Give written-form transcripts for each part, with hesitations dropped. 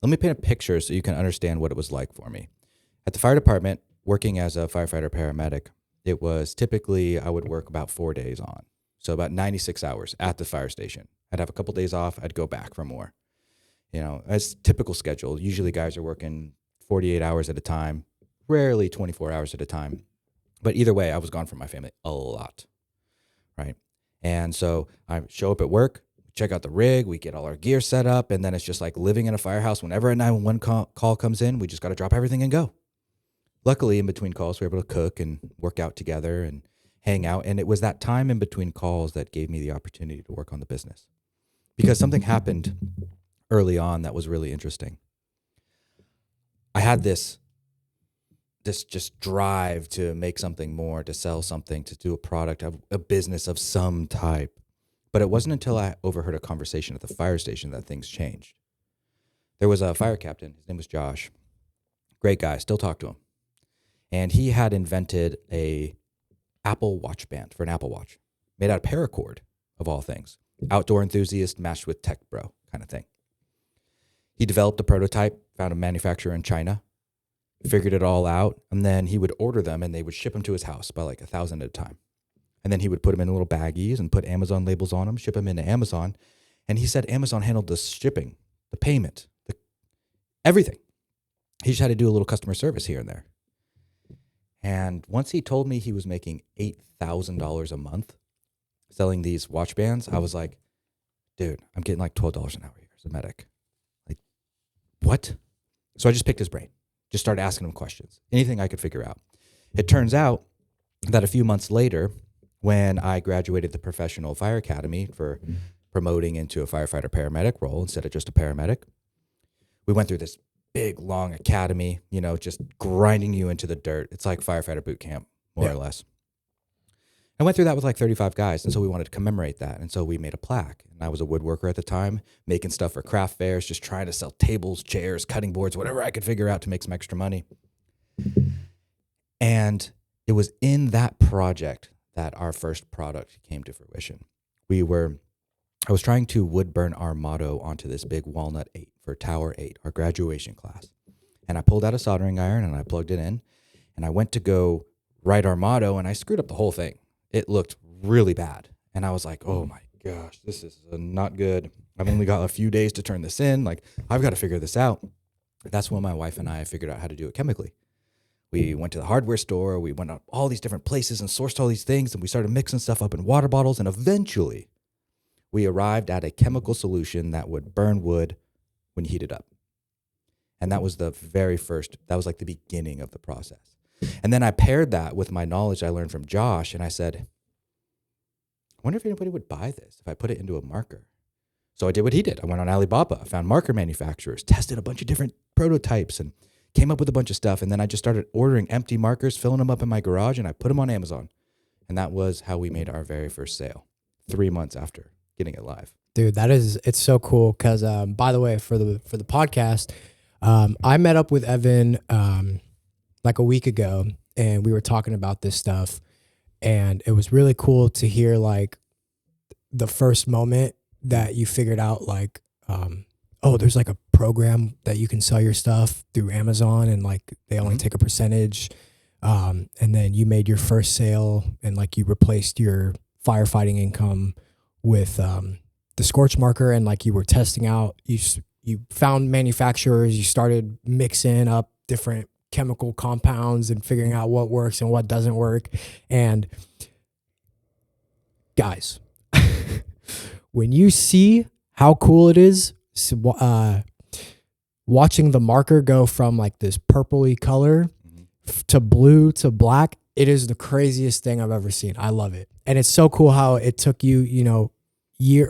Let me paint a picture so you can understand what it was like for me. At the fire department, working as a firefighter paramedic, it was typically I would work about 4 days on. So about 96 hours at the fire station. I'd have a couple days off. I'd go back for more. As typical schedule. Usually guys are working 48 hours at a time, rarely 24 hours at a time. But either way, I was gone from my family a lot, right? And so I show up at work, check out the rig, we get all our gear set up, and then it's just like living in a firehouse. Whenever a 911 call comes in, we just got to drop everything and go. Luckily, in between calls, we were able to cook and work out together and hang out. And it was that time in between calls that gave me the opportunity to work on the business. Because something happened early on that was really interesting. I had this just drive to make something more, to sell something, to do a product, a business of some type. But it wasn't until I overheard a conversation at the fire station that things changed. There was a fire captain. His name was Josh. Great guy. Still talk to him. And he had invented a Apple Watch band for an Apple Watch, made out of paracord, of all things. Outdoor enthusiast matched with tech bro kind of thing. He developed a prototype, found a manufacturer in China, figured it all out, and then he would order them and they would ship them to his house by like 1,000 at a time. And then he would put them in little baggies and put Amazon labels on them, ship them into Amazon. And he said Amazon handled the shipping, the payment, everything. He just had to do a little customer service here and there. And once he told me he was making $8,000 a month selling these watch bands, I was like, dude, I'm getting like $12 an hour here as a medic. Like, what? So I just picked his brain, just started asking him questions, anything I could figure out. It turns out that a few months later, when I graduated the Professional Fire Academy for promoting into a firefighter paramedic role instead of just a paramedic, we went through this big, long academy, just grinding you into the dirt. It's like firefighter boot camp, more or less. I went through that with like 35 guys, and so we wanted to commemorate that. And so we made a plaque. And I was a woodworker at the time, making stuff for craft fairs, just trying to sell tables, chairs, cutting boards, whatever I could figure out to make some extra money. And it was in that project that our first product came to fruition. I was trying to wood burn our motto onto this big walnut 8 for Tower 8, our graduation class. And I pulled out a soldering iron and I plugged it in, and I went to go write our motto, and I screwed up the whole thing. It looked really bad. And I was like, oh my gosh, this is not good. I've only got a few days to turn this in. Like, I've got to figure this out. That's when my wife and I figured out how to do it chemically. We went to the hardware store. We went to all these different places and sourced all these things, and we started mixing stuff up in water bottles. And eventually we arrived at a chemical solution that would burn wood when you heat it up. And that was that was like the beginning of the process. And then I paired that with my knowledge I learned from Josh, and I said, I wonder if anybody would buy this if I put it into a marker. So I did what he did. I went on Alibaba, found marker manufacturers, tested a bunch of different prototypes, and came up with a bunch of stuff. And then I just started ordering empty markers, filling them up in my garage, and I put them on Amazon. And that was how we made our very first sale 3 months after getting it live. Dude, it's so cool. Cause, by the way, for the podcast, I met up with Evan, like a week ago, and we were talking about this stuff, and it was really cool to hear like the first moment that you figured out like, there's like a program that you can sell your stuff through Amazon, and like they only take a percentage. And then you made your first sale, and like you replaced your firefighting income with the Scorch Marker, and like you were testing out, you found manufacturers, you started mixing up different chemical compounds and figuring out what works and what doesn't work. And guys, when you see how cool it is, watching the marker go from like this purpley color to blue to black, it is the craziest thing I've ever seen. I love it. And it's so cool how it took you,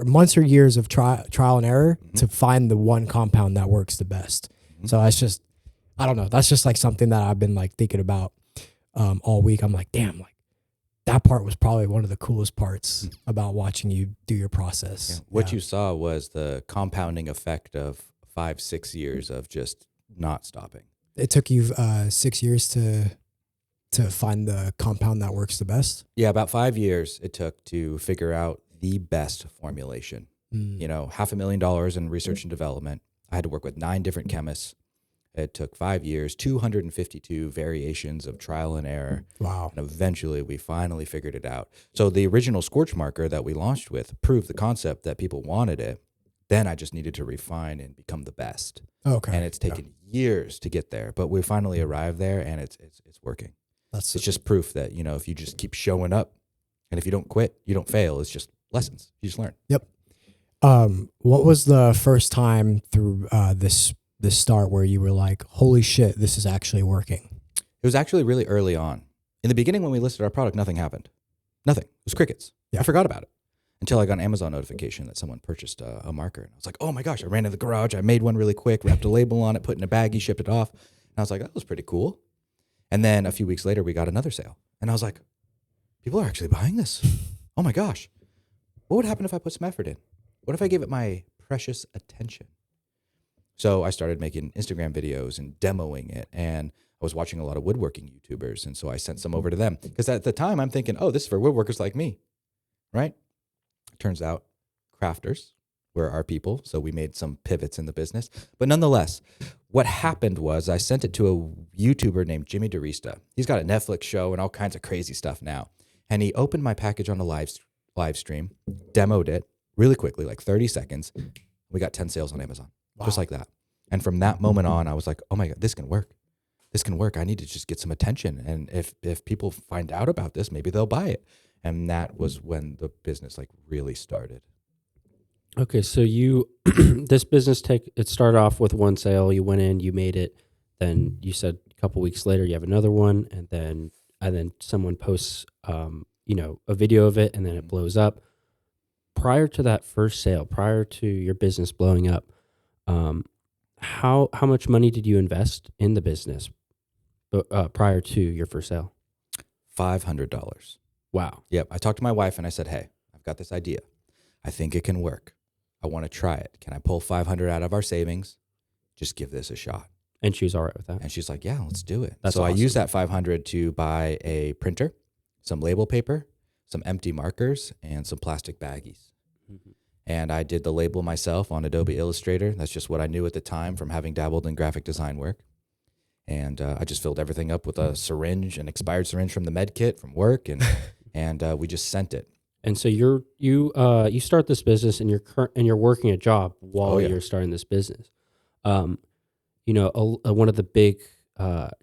months or years of trial and error to find the one compound that works the best. So that's just, I don't know. That's just like something that I've been like thinking about all week. I'm like, damn, like that part was probably one of the coolest parts about watching you do your process. Yeah. What you saw was the compounding effect of 5-6 years of just not stopping. It took you 6 years to find the compound that works the best? Yeah, about 5 years it took to figure out the best formulation. $500,000 in research and development. I had to work with 9 different chemists. It took 5 years, 252 variations of trial and error. Wow. And eventually we finally figured it out. So the original Scorch Marker that we launched with proved the concept that people wanted it. Then I just needed to refine and become the best. Okay. And it's taken years to get there, but we finally arrived there, and it's working. It's just proof that, you know, if you just keep showing up, and if you don't quit, you don't fail. It's just lessons. You just learn. Yep. What was the first time through this start where you were like, holy shit, this is actually working? It was actually really early on. In the beginning, when we listed our product, nothing happened. Nothing. It was crickets. Yeah. I forgot about it until I got an Amazon notification that someone purchased a marker. And I was like, oh my gosh, I ran to the garage. I made one really quick, wrapped a label on it, put it in a baggie, shipped it off. And I was like, that was pretty cool. And then a few weeks later, we got another sale. And I was like, people are actually buying this. Oh my gosh. What would happen if I put some effort in? What if I gave it my precious attention? So I started making Instagram videos and demoing it. And I was watching a lot of woodworking YouTubers. And so I sent some over to them. Because at the time, I'm thinking, oh, this is for woodworkers like me, right? Turns out crafters were our people. So we made some pivots in the business. But nonetheless, what happened was I sent it to a YouTuber named Jimmy DeRista. He's got a Netflix show and all kinds of crazy stuff now. And he opened my package on a live stream, demoed it really quickly, like 30 seconds. We got 10 sales on Amazon, just like that. And from that moment on, I was like, oh my God, this can work. This can work. I need to just get some attention. And if people find out about this, maybe they'll buy it. And that was when the business like really started. Okay, so you this business it started off with one sale. You went in, you made it. Then you said a couple weeks later you have another one, and then someone posts a video of it, and then it blows up. Prior to that first sale, prior to your business blowing up, how much money did you invest in the business prior to your first sale? $500. Wow. Yep. I talked to my wife and I said, hey, I've got this idea. I think it can work. I want to try it. Can I pull 500 out of our savings? Just give this a shot. And she was all right with that. And she's like, yeah, let's do it. That's so awesome. I used that 500 to buy a printer, some label paper, some empty markers, and some plastic baggies. Mm-hmm. And I did the label myself on Adobe Illustrator. That's just what I knew at the time from having dabbled in graphic design work. And I just filled everything up with a syringe, an expired syringe from the med kit from work, and we just sent it. And so you start this business and you're working a job while you're starting this business. One of the big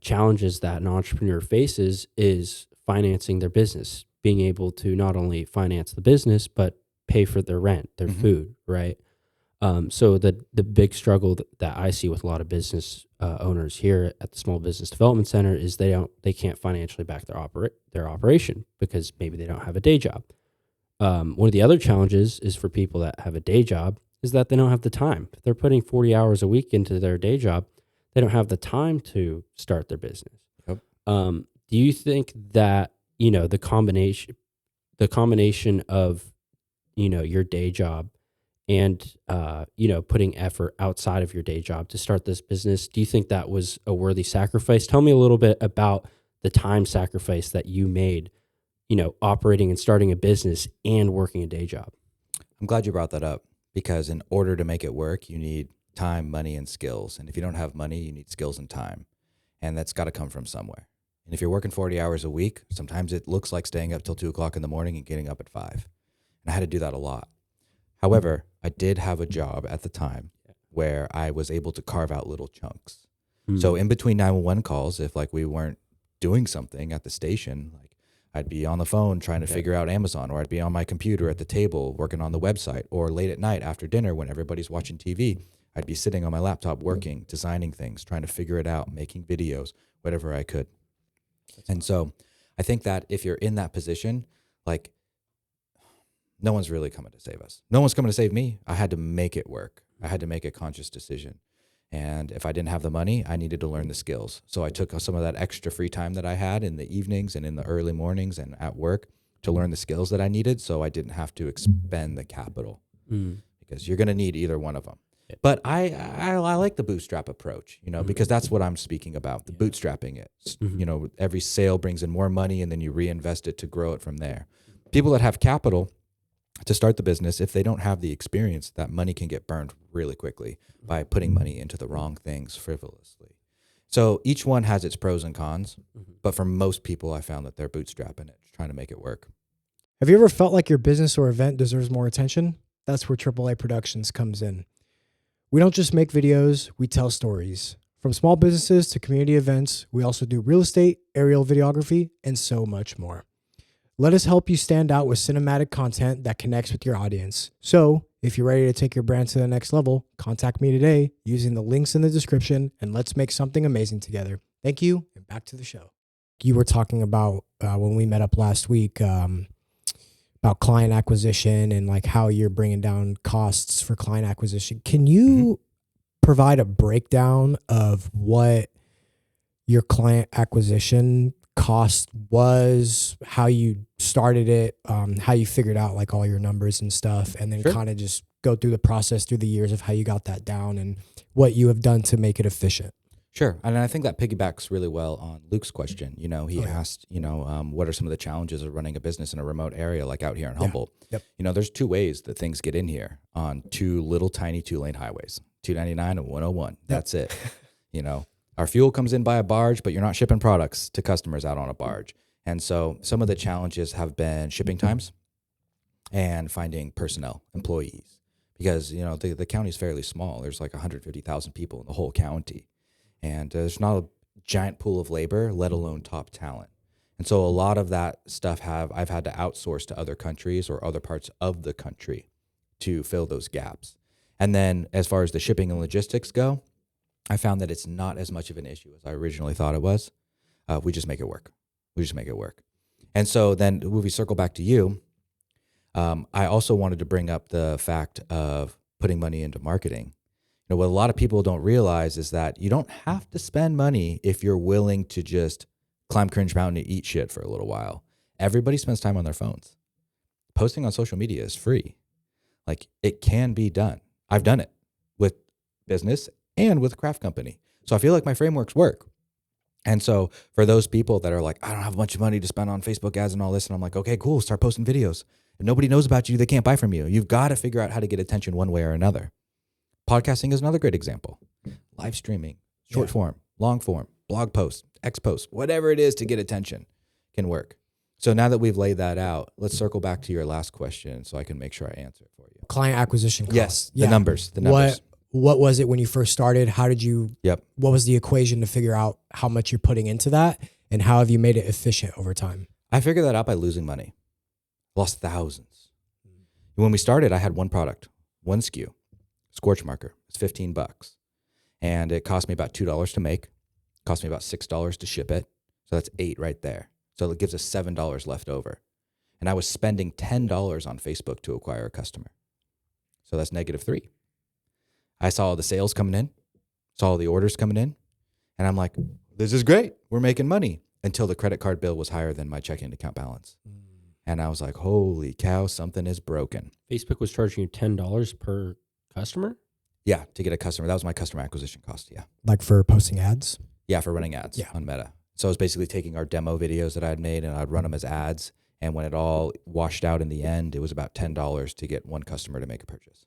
challenges that an entrepreneur faces is financing their business, being able to not only finance the business but pay for their rent, their food, right? So the big struggle that I see with a lot of business owners here at the Small Business Development Center is they can't financially back their operation because maybe they don't have a day job. One of the other challenges is for people that have a day job is that they don't have the time. If they're putting 40 hours a week into their day job, they don't have the time to start their business. Yep. Do you think that, the combination of, your day job and, putting effort outside of your day job to start this business, do you think that was a worthy sacrifice? Tell me a little bit about the time sacrifice that you made, operating and starting a business and working a day job. I'm glad you brought that up because in order to make it work, you need time, money, and skills. And if you don't have money, you need skills and time. And that's got to come from somewhere. And if you're working 40 hours a week, sometimes it looks like staying up till 2 o'clock in the morning and getting up at 5. And I had to do that a lot. However, I did have a job at the time where I was able to carve out little chunks. Mm-hmm. So in between 911 calls, if like we weren't doing something at the station, like I'd be on the phone trying to figure out Amazon, or I'd be on my computer at the table working on the website, or late at night after dinner when everybody's watching TV, I'd be sitting on my laptop working, designing things, trying to figure it out, making videos, whatever I could. And so I think that if you're in that position, like no one's really coming to save us. No one's coming to save me. I had to make it work. I had to make a conscious decision. And if I didn't have the money, I needed to learn the skills. So I took some of that extra free time that I had in the evenings and in the early mornings and at work to learn the skills that I needed so I didn't have to expend the capital because you're going to need either one of them. But I like the bootstrap approach, because that's what I'm speaking about, the bootstrapping it. Mm-hmm. Every sale brings in more money and then you reinvest it to grow it from there. People that have capital, to start the business, if they don't have the experience, that money can get burned really quickly by putting money into the wrong things frivolously. So each one has its pros and cons, but for most people, I found that they're bootstrapping it, trying to make it work. Have you ever felt like your business or event deserves more attention? That's where AAA Productions comes in. We don't just make videos, we tell stories. From small businesses to community events, we also do real estate, aerial videography, and so much more. Let us help you stand out with cinematic content that connects with your audience. So, if you're ready to take your brand to the next level, contact me today using the links in the description, and let's make something amazing together. Thank you, and back to the show. You were talking about when we met up last week about client acquisition and like how you're bringing down costs for client acquisition. Can you provide a breakdown of what your client acquisition cost was, how you started it, how you figured out like all your numbers and stuff, and then kind of just go through the process through the years of how you got that down and what you have done to make it efficient? Sure. And I think that piggybacks really well on Luke's question. You know, he asked, what are some of the challenges of running a business in a remote area like out here in Humboldt? Yep. You know, there's two ways that things get in here on two little tiny 2-lane highways, 299 and 101. That's it. You know, our fuel comes in by a barge, but you're not shipping products to customers out on a barge. And so some of the challenges have been shipping times and finding personnel, employees, because, you know, the county's fairly small. There's like 150,000 people in the whole county. And there's not a giant pool of labor, let alone top talent. And so a lot of that stuff I've had to outsource to other countries or other parts of the country to fill those gaps. And then as far as the shipping and logistics go, I found that it's not as much of an issue as I originally thought it was. We just make it work. And so then when we circle back to you, I also wanted to bring up the fact of putting money into marketing. You know, what a lot of people don't realize is that you don't have to spend money if you're willing to just climb Cringe Mountain and eat shit for a little while. Everybody spends time on their phones. Posting on social media is free. Like, it can be done. I've done it with business and with a craft company. So I feel like my frameworks work. And so for those people that are like, I don't have a bunch of money to spend on Facebook ads and all this, and I'm like, okay, cool, start posting videos. If nobody knows about you, they can't buy from you. You've got to figure out how to get attention one way or another. Podcasting is another great example. Live streaming, short form, long form, blog posts, X posts, whatever it is to get attention can work. So now that we've laid that out, let's circle back to your last question so I can make sure I answer it for you. Client acquisition cost. Yes, the numbers. What was it when you first started? How did you, what was the equation to figure out how much you're putting into that? And how have you made it efficient over time? I figured that out by losing money. Lost thousands. When we started, I had one product, one SKU. Scorch Marker. It's $15. And it cost me about $2 to make. Cost me about $6 to ship it. So that's $8 right there. So it gives us $7 left over. And I was spending $10 on Facebook to acquire a customer. So that's -3. I saw the sales coming in, saw all the orders coming in, and I'm like, this is great. We're making money, until the credit card bill was higher than my checking account balance. And I was like, holy cow, something is broken. Facebook was charging you $10 per customer? Yeah, to get a customer. That was my customer acquisition cost, yeah. Like for posting ads? Yeah, for running ads on Meta. So I was basically taking our demo videos that I had made and I'd run them as ads. And when it all washed out in the end, it was about $10 to get one customer to make a purchase.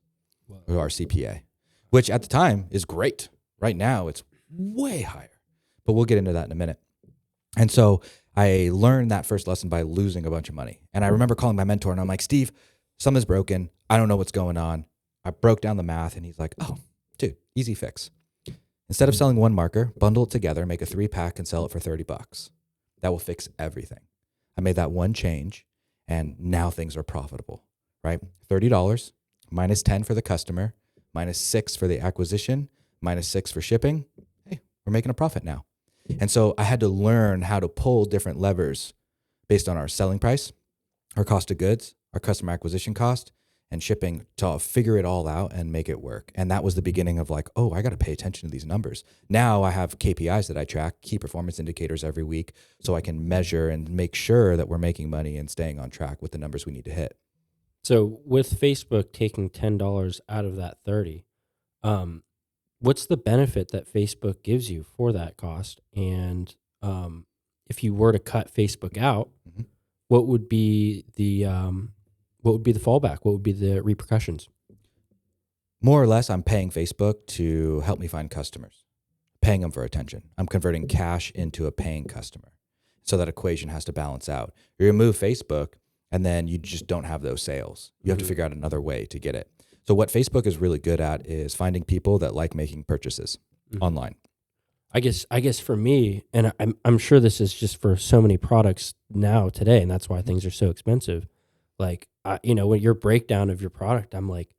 Or our CPA, which at the time is great. Right now, it's way higher. But we'll get into that in a minute. And so I learned that first lesson by losing a bunch of money. And I remember calling my mentor and I'm like, Steve, something's broken. I don't know what's going on. I broke down the math and he's like, oh, dude, easy fix. Instead of selling one marker, bundle it together, make a 3-pack and sell it for $30. That will fix everything. I made that one change and now things are profitable, right? $30 minus 10 for the customer, minus 6 for the acquisition, minus 6 for shipping. Hey, we're making a profit now. And so I had to learn how to pull different levers based on our selling price, our cost of goods, our customer acquisition cost, and shipping to figure it all out and make it work. And that was the beginning of like, oh, I got to pay attention to these numbers. Now I have KPIs that I track, key performance indicators every week, so I can measure and make sure that we're making money and staying on track with the numbers we need to hit. So with Facebook taking $10 out of that 30, what's the benefit that Facebook gives you for that cost? And if you were to cut Facebook out, what would be the what would be the fallback? What would be the repercussions? More or less, I'm paying Facebook to help me find customers, paying them for attention. I'm converting cash into a paying customer. So that equation has to balance out. You remove Facebook, and then you just don't have those sales. You have to figure out another way to get it. So what Facebook is really good at is finding people that like making purchases online. I guess for me, and I'm sure this is just for so many products now today, and that's why things are so expensive. Like, when your breakdown of your product, I'm like,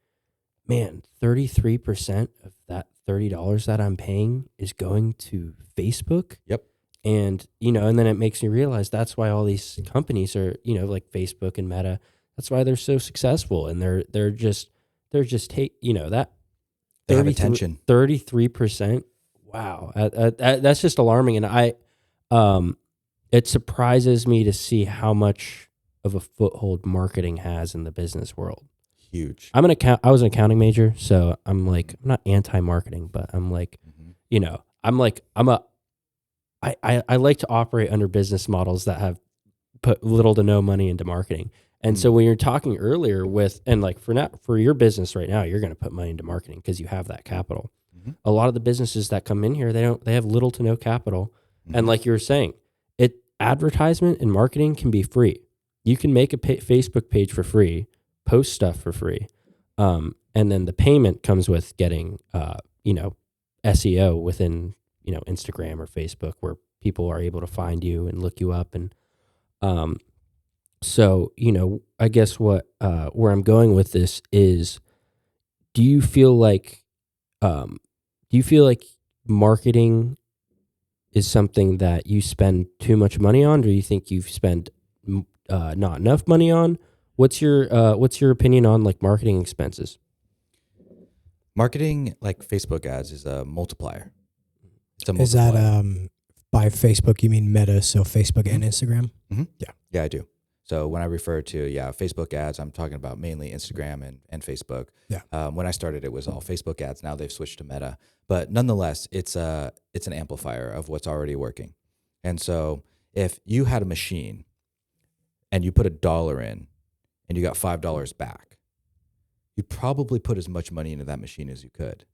man, 33% of that $30 that I'm paying is going to Facebook. Yep. And, and then it makes me realize that's why all these companies are, like Facebook and Meta, that's why they're so successful. And they're just that They have attention. 33%. Wow. That's just alarming. And it surprises me to see how much of a foothold marketing has in the business world. Huge. I was an accounting major, so I'm like, I'm not anti-marketing, but I'm like, I like to operate under business models that have put little to no money into marketing. And so when you're talking earlier for your business right now, you're going to put money into marketing because you have that capital. A lot of the businesses that come in here, they have little to no capital. And like you were saying, advertisement and marketing can be free. You can make a Facebook page for free, post stuff for free. And then the payment comes with getting, SEO within, Instagram or Facebook, where people are able to find you and look you up. And, so, I guess where I'm going with this is, do you feel like marketing is something that you spend too much money on? Or do you think you've spent not enough money on? What's your opinion on like marketing expenses? Marketing like Facebook ads is a multiplier. It's a multiplier. Is that by Facebook you mean Meta, so Facebook and Instagram? Mm-hmm. Yeah, I do. So when I refer to Facebook ads, I'm talking about mainly Instagram and Facebook. Yeah. When I started, it was all Facebook ads. Now they've switched to Meta, but nonetheless, it's an amplifier of what's already working. And so if you had a machine and you put $1 in and you got $5 back, you probably put as much money into that machine as you could.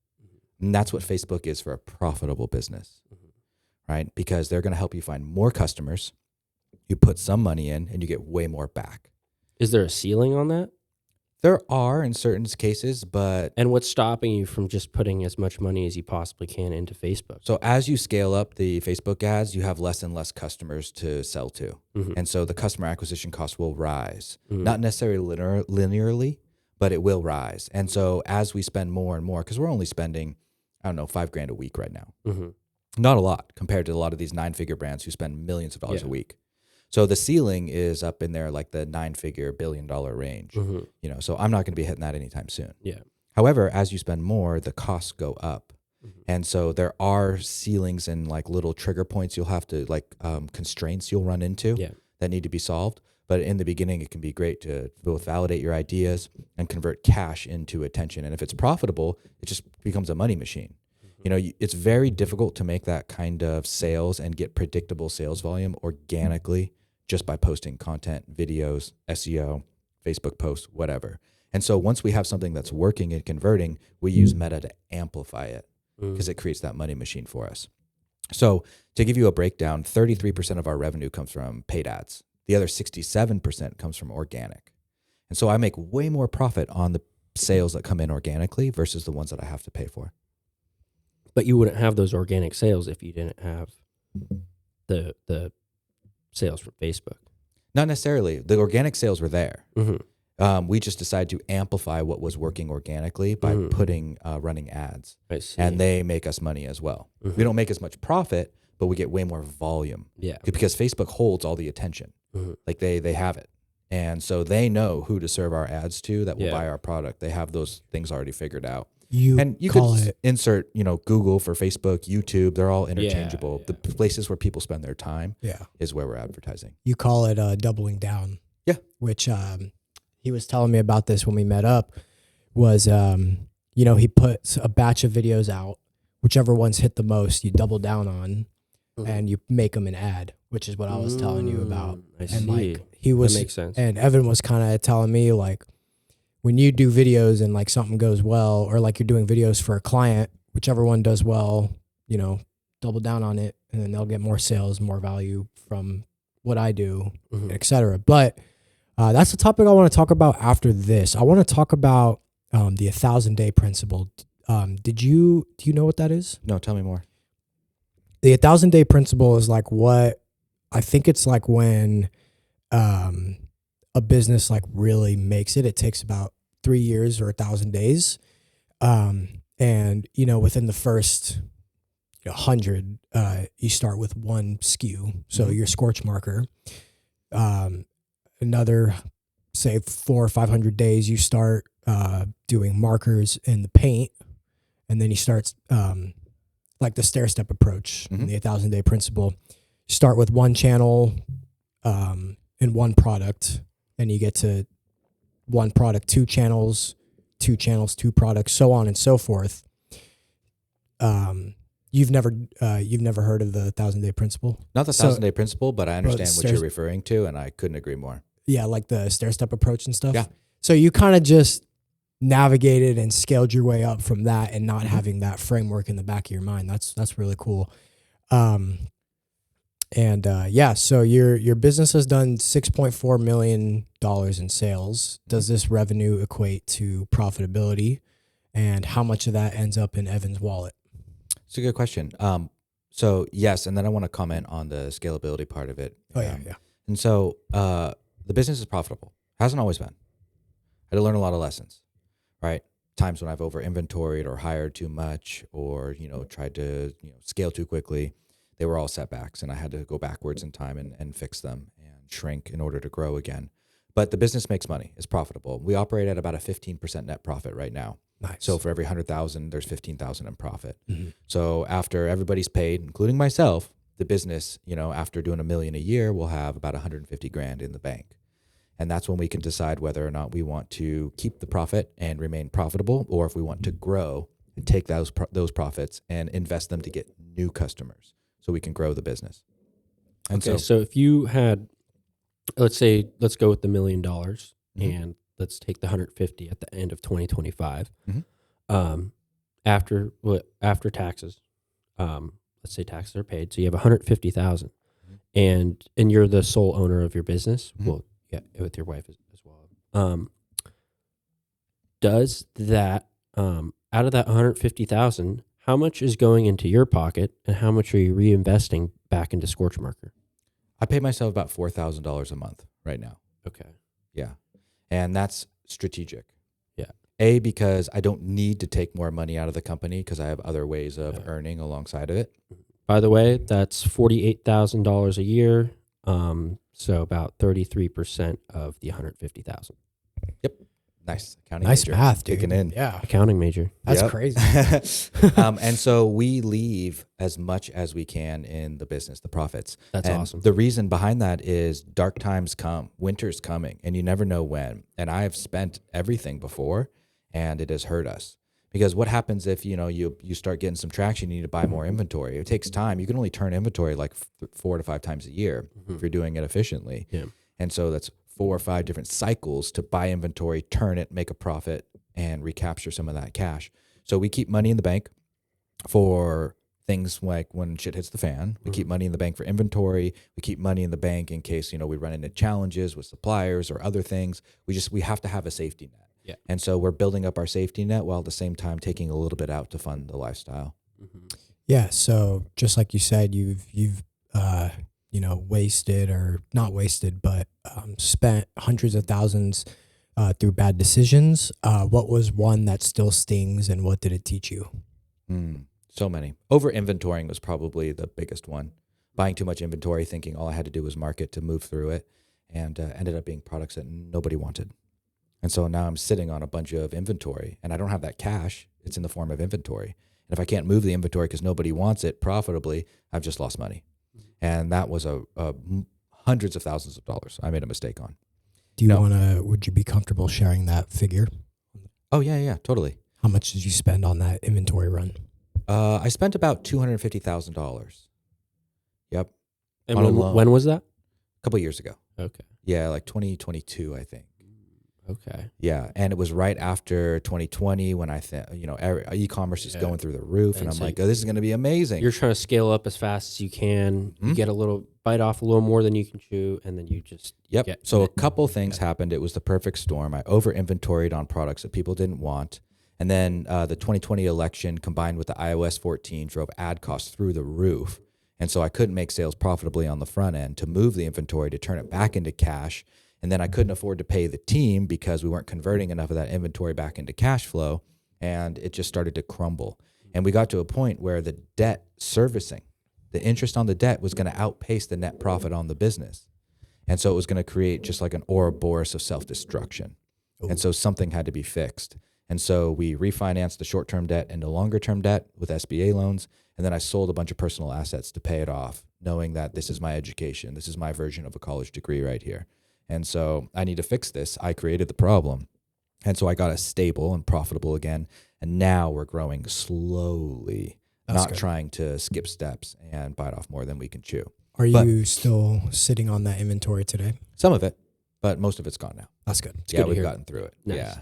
And that's what Facebook is for a profitable business, right? Because they're going to help you find more customers. You put some money in and you get way more back. Is there a ceiling on that? There are in certain cases, but... And what's stopping you from just putting as much money as you possibly can into Facebook? So as you scale up the Facebook ads, you have less and less customers to sell to. And so the customer acquisition cost will rise. Not necessarily linearly, but it will rise. And so as we spend more and more, because we're only spending, $5,000 a week right now. Not a lot compared to a lot of these 9-figure brands who spend millions of dollars a week. So the ceiling is up in there like the 9-figure $1 billion range, so I'm not going to be hitting that anytime soon. Yeah. However, as you spend more, the costs go up. And so there are ceilings and like little trigger points you'll have to constraints you'll run into that need to be solved. But in the beginning, it can be great to both validate your ideas and convert cash into attention. And if it's profitable, it just becomes a money machine. It's very difficult to make that kind of sales and get predictable sales volume organically just by posting content, videos, SEO, Facebook posts, whatever. And so once we have something that's working and converting, we use Meta to amplify it because it creates that money machine for us. So to give you a breakdown, 33% of our revenue comes from paid ads. The other 67% comes from organic. And so I make way more profit on the sales that come in organically versus the ones that I have to pay for. But you wouldn't have those organic sales if you didn't have the sales from Facebook. Not necessarily. The organic sales were there. We just decided to amplify what was working organically by putting running ads. I see. And they make us money as well. We don't make as much profit, but we get way more volume. Yeah. Because Facebook holds all the attention. Like they have it. And so they know who to serve our ads to that will buy our product. They have those things already figured out. You could insert, Google for Facebook, YouTube. They're all interchangeable. The places where people spend their time is where we're advertising. You call it doubling down. Yeah. Which he was telling me about this when we met up was, he puts a batch of videos out. Whichever ones hit the most, you double down on and you make them an ad, which is what I was telling you about. I and see. he was, that makes sense. And Evan was kind of telling me like, when you do videos and like something goes well, or like you're doing videos for a client, whichever one does well, you know, double down on it, and then they'll get more sales, more value from what I do, et cetera. But that's the topic I want to talk about after this. I want to talk about the 1,000-day principle. Do you know what that is? No, tell me more. The 1,000-day principle is like what I think it's like when a business like really makes it. It takes about 3 years or 1,000 days, and you know, within the first 100, you start with one SKU. So your Scorch Marker. Another, say 400 or 500 days, you start doing markers in the paint, and then you start like the stair-step approach, the 1,000-day principle. Start with one channel and one product, and you get to one product, two channels, two products, so on and so forth. You've never heard of the 1,000-day principle? Not the 1,000-day principle, but I understand what you're referring to, and I couldn't agree more. Yeah, like the stair-step approach and stuff. Yeah. So you kind of just navigated and scaled your way up from that, and not having that framework in the back of your mind. That's really cool. So your business has done $6.4 million in sales. Does this revenue equate to profitability, and how much of that ends up in Evan's wallet? It's a good question. So yes, and then I want to comment on the scalability part of it. Yeah. And so the business is profitable. Hasn't always been. I had to learn a lot of lessons, right? Times when I've over inventoried or hired too much, or tried to scale too quickly. They were all setbacks, and I had to go backwards in time and fix them and shrink in order to grow again. But the business makes money. It's profitable. We operate at about a 15% net profit right now. Nice. So for every 100,000, there's 15,000 in profit. So after everybody's paid, including myself, the business, after doing $1 million a year, will have about 150 grand in the bank. And that's when we can decide whether or not we want to keep the profit and remain profitable, or if we want to grow and take those profits and invest them to get new customers so we can grow the business. And so if you had, let's go with the $1 million, and let's take the 150 at the end of 2025. After taxes, let's say taxes are paid, so you have 150,000, and you're the sole owner of your business. Well, yeah, with your wife as well. Does that out of that 150,000, how much is going into your pocket, and how much are you reinvesting back into Scorch Marker? I pay myself about $4,000 a month right now. Okay. Yeah. And that's strategic. Yeah. A, because I don't need to take more money out of the company because I have other ways of earning alongside of it. By the way, that's $48,000 a year. So about 33% of the 150,000. Yep. Nice. Accounting nice major. math, dude. Kicking in. Yeah. Accounting major. That's crazy. And so we leave as much as we can in the business, the profits. That's and awesome. The reason behind that is dark times come, winter's coming, and you never know when. And I have spent everything before, and it has hurt us. Because what happens if you start getting some traction, you need to buy more inventory. It takes time. You can only turn inventory like 4 to 5 times a year if you're doing it efficiently. Yeah. And so that's 4 or 5 different cycles to buy inventory, turn it, make a profit, and recapture some of that cash. So we keep money in the bank for things like when shit hits the fan. We keep money in the bank for inventory. We keep money in the bank in case we run into challenges with suppliers or other things. We have to have a safety net. Yeah. And so we're building up our safety net while at the same time taking a little bit out to fund the lifestyle. Yeah. So just like you said, you've wasted, or not wasted, but spent hundreds of thousands through bad decisions. What was one that still stings, and what did it teach you? So many. Over inventorying was probably the biggest one. Buying too much inventory, thinking all I had to do was market to move through it, and ended up being products that nobody wanted. And so now I'm sitting on a bunch of inventory, and I don't have that cash. It's in the form of inventory. And if I can't move the inventory because nobody wants it profitably, I've just lost money. And that was a hundreds of thousands of dollars I made a mistake on. Would you be comfortable sharing that figure? Oh, yeah, totally. How much did you spend on that inventory run? I spent about $250,000. Yep. And when was that? A couple of years ago. Okay. Yeah, like 2022, I think. Okay. Yeah, and it was right after 2020 when I think e-commerce is going through the roof, and I'm so like, oh, this is going to be amazing. You're trying to scale up as fast as you can. You get a little bite off a little more than you can chew, and then you just So a couple things happened. It was the perfect storm. I over inventoried on products that people didn't want, and then the 2020 election combined with the iOS 14 drove ad costs through the roof, and so I couldn't make sales profitably on the front end to move the inventory to turn it back into cash. And then I couldn't afford to pay the team because we weren't converting enough of that inventory back into cash flow. And it just started to crumble. And we got to a point where the debt servicing, the interest on the debt was going to outpace the net profit on the business. And so it was going to create just like an Ouroboros of self-destruction. And so something had to be fixed. And so we refinanced the short-term debt into longer-term debt with SBA loans. And then I sold a bunch of personal assets to pay it off, knowing that this is my education. This is my version of a college degree right here. And so I need to fix this. I created the problem. And so I got us stable and profitable again. And now we're growing slowly, not trying to skip steps and bite off more than we can chew. Are you still sitting on that inventory today? Some of it, but most of it's gone now. That's good. We've gotten through it. Nice.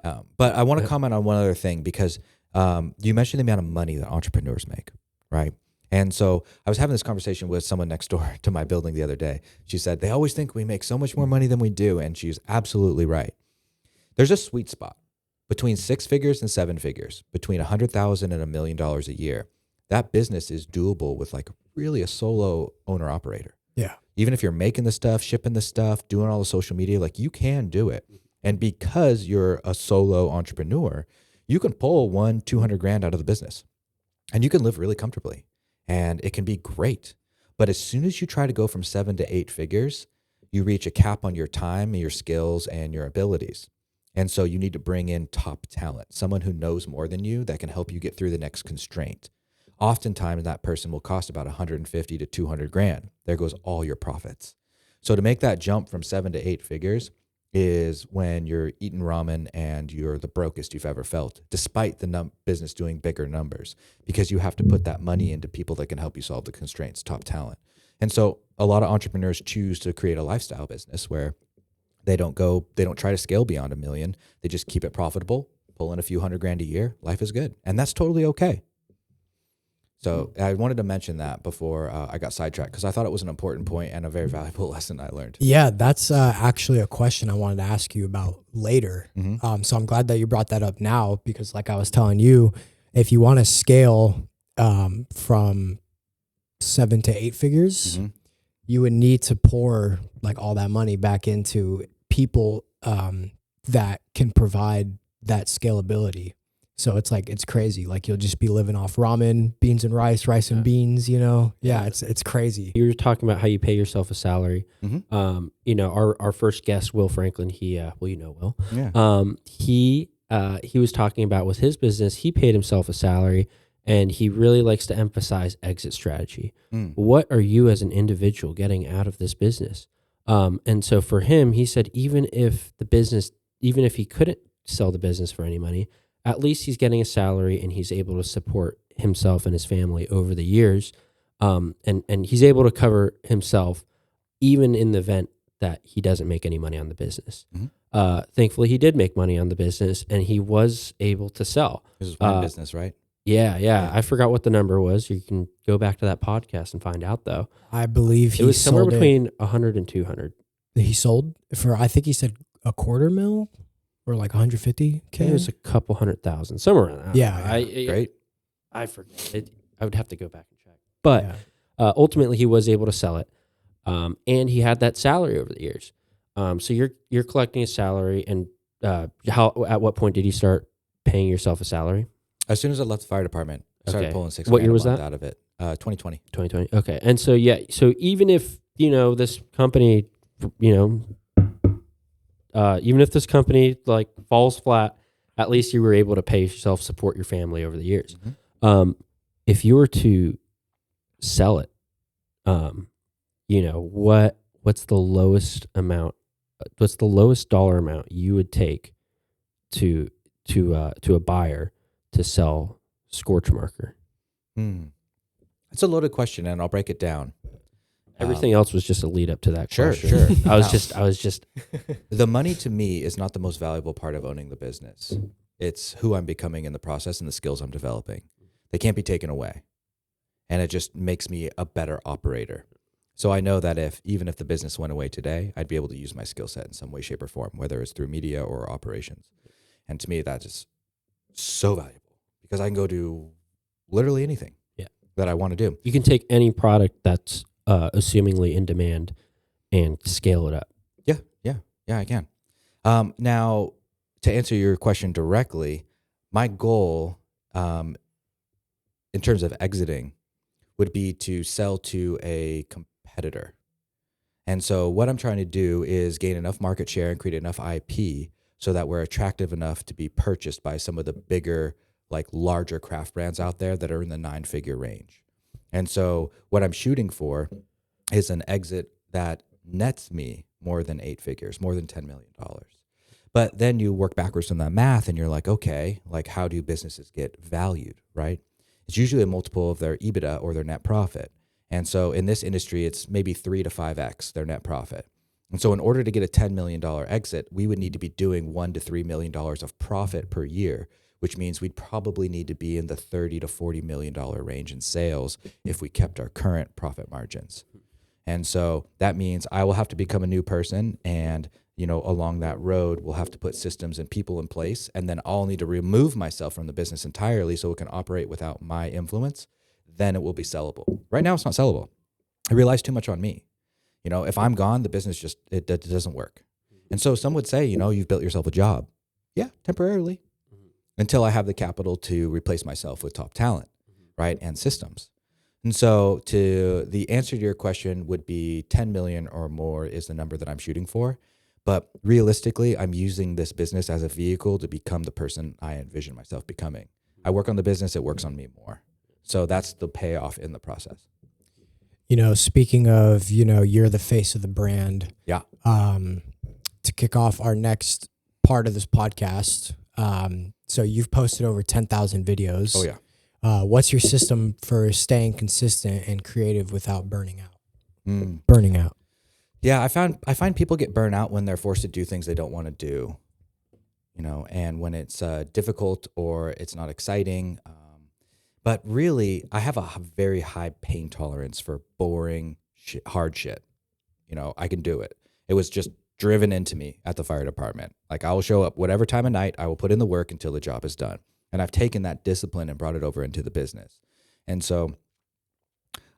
Yeah. But I want to comment on one other thing because you mentioned the amount of money that entrepreneurs make, right? And so I was having this conversation with someone next door to my building the other day. She said, they always think we make so much more money than we do. And she's absolutely right. There's a sweet spot between 6 figures and 7 figures, between $100,000 and $1 million a year. That business is doable with like really a solo owner operator. Yeah. Even if you're making the stuff, shipping the stuff, doing all the social media, like you can do it. And because you're a solo entrepreneur, you can pull $200,000 out of the business and you can live really comfortably. And it can be great. But as soon as you try to go from 7 to 8 figures, you reach a cap on your time, your skills, and your abilities. And so you need to bring in top talent, someone who knows more than you that can help you get through the next constraint. Oftentimes that person will cost about 150 to 200 grand. There goes all your profits. So to make that jump from 7 to 8 figures is when you're eating ramen and you're the brokest you've ever felt, despite the business doing bigger numbers, because you have to put that money into people that can help you solve the constraints, top talent. And so a lot of entrepreneurs choose to create a lifestyle business where they don't try to scale beyond $1 million. They just keep it profitable, pull in a few $100,000 a year. Life is good. And that's totally okay. So I wanted to mention that before I got sidetracked because I thought it was an important point and a very valuable lesson I learned. Yeah, that's actually a question I wanted to ask you about later. So I'm glad that you brought that up now because like I was telling you, if you want to scale from 7 to 8 figures, you would need to pour like all that money back into people that can provide that scalability. So it's like, it's crazy. Like you'll just be living off ramen, beans and rice and beans, you know? Yeah, it's crazy. You were talking about how you pay yourself a salary. Our first guest, Will Franklin, Will. Yeah. He was talking about with his business, he paid himself a salary and he really likes to emphasize exit strategy. What are you as an individual getting out of this business? And so for him, he said, even if he couldn't sell the business for any money, at least he's getting a salary and he's able to support himself and his family over the years. And he's able to cover himself even in the event that he doesn't make any money on the business. Thankfully, he did make money on the business and he was able to sell. This is one business, right? Yeah. I forgot what the number was. You can go back to that podcast and find out, though. I believe it was somewhere between 100 and 200. He sold for, I think he said $250,000 or like 150K. It was a couple 100,000, somewhere around that. Yeah. Great. I forget it. I would have to go back and check. But ultimately, he was able to sell it, and he had that salary over the years. So you're collecting a salary, and at what point did you start paying yourself a salary? As soon as I left the fire department, I started pulling $6,000 what year was that? out of it. 2020. 2020. Okay, and so so even if this company, even if this company like falls flat, at least you were able to pay yourself, support your family over the years. If you were to sell it, what's the lowest amount? What's the lowest dollar amount you would take to a buyer to sell Scorch Marker? It's a loaded question, and I'll break it down. Everything else was just a lead up to that Sure, question. sure. I was just The money to me is not the most valuable part of owning the business. It's who I'm becoming in the process and the skills I'm developing. They can't be taken away. And it just makes me a better operator. So I know that even if the business went away today, I'd be able to use my skill set in some way, shape, or form, whether it's through media or operations. And to me, that is so valuable because I can go do literally anything that I want to do. You can take any product that's assumingly in demand and scale it up. Yeah, I can. Now, to answer your question directly, my goal in terms of exiting would be to sell to a competitor. And so what I'm trying to do is gain enough market share and create enough IP so that we're attractive enough to be purchased by some of the bigger, like larger craft brands out there that are in the 9-figure range. And so what I'm shooting for is an exit that nets me more than 8 figures, more than $10 million. But then you work backwards from that math and you're like, okay, like how do businesses get valued, right? It's usually a multiple of their EBITDA or their net profit. And so in this industry, it's maybe 3 to 5x their net profit. And so in order to get a $10 million exit, we would need to be doing $1 to $3 million of profit per year, which means we'd probably need to be in the $30 to $40 million range in sales if we kept our current profit margins. And so that means I will have to become a new person, and along that road, we'll have to put systems and people in place, and then I'll need to remove myself from the business entirely so it can operate without my influence. Then it will be sellable. Right now, it's not sellable. It relies too much on me. If I'm gone, the business it doesn't work. And so some would say, you've built yourself a job. Yeah, temporarily, until I have the capital to replace myself with top talent, right, and systems. And so the answer to your question would be 10 million or more is the number that I'm shooting for. But realistically, I'm using this business as a vehicle to become the person I envision myself becoming. I work on the business, it works on me more. So that's the payoff in the process. Speaking of, you're the face of the brand. Yeah. To kick off our next part of this podcast, so you've posted over 10,000 videos. Oh, yeah. What's your system for staying consistent and creative without burning out? Burning out. Yeah, I find people get burnt out when they're forced to do things they don't want to do, and when it's difficult or it's not exciting. But really, I have a very high pain tolerance for boring, hard shit. I can do it. It was just driven into me at the fire department. Like I will show up whatever time of night, I will put in the work until the job is done. And I've taken that discipline and brought it over into the business. And so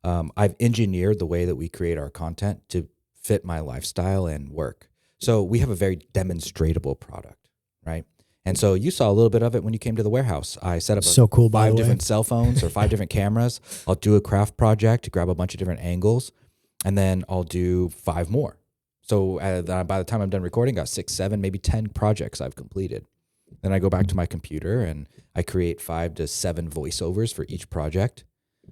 I've engineered the way that we create our content to fit my lifestyle and work. So we have a very demonstratable product, right? And so you saw a little bit of it when you came to the warehouse. I set up five different cell phones or 5 different cameras. I'll do a craft project, grab a bunch of different angles, and then I'll do 5 more. So by the time I'm done recording, got 6, 7, maybe 10 projects I've completed. Then I go back to my computer and I create 5 to 7 voiceovers for each project.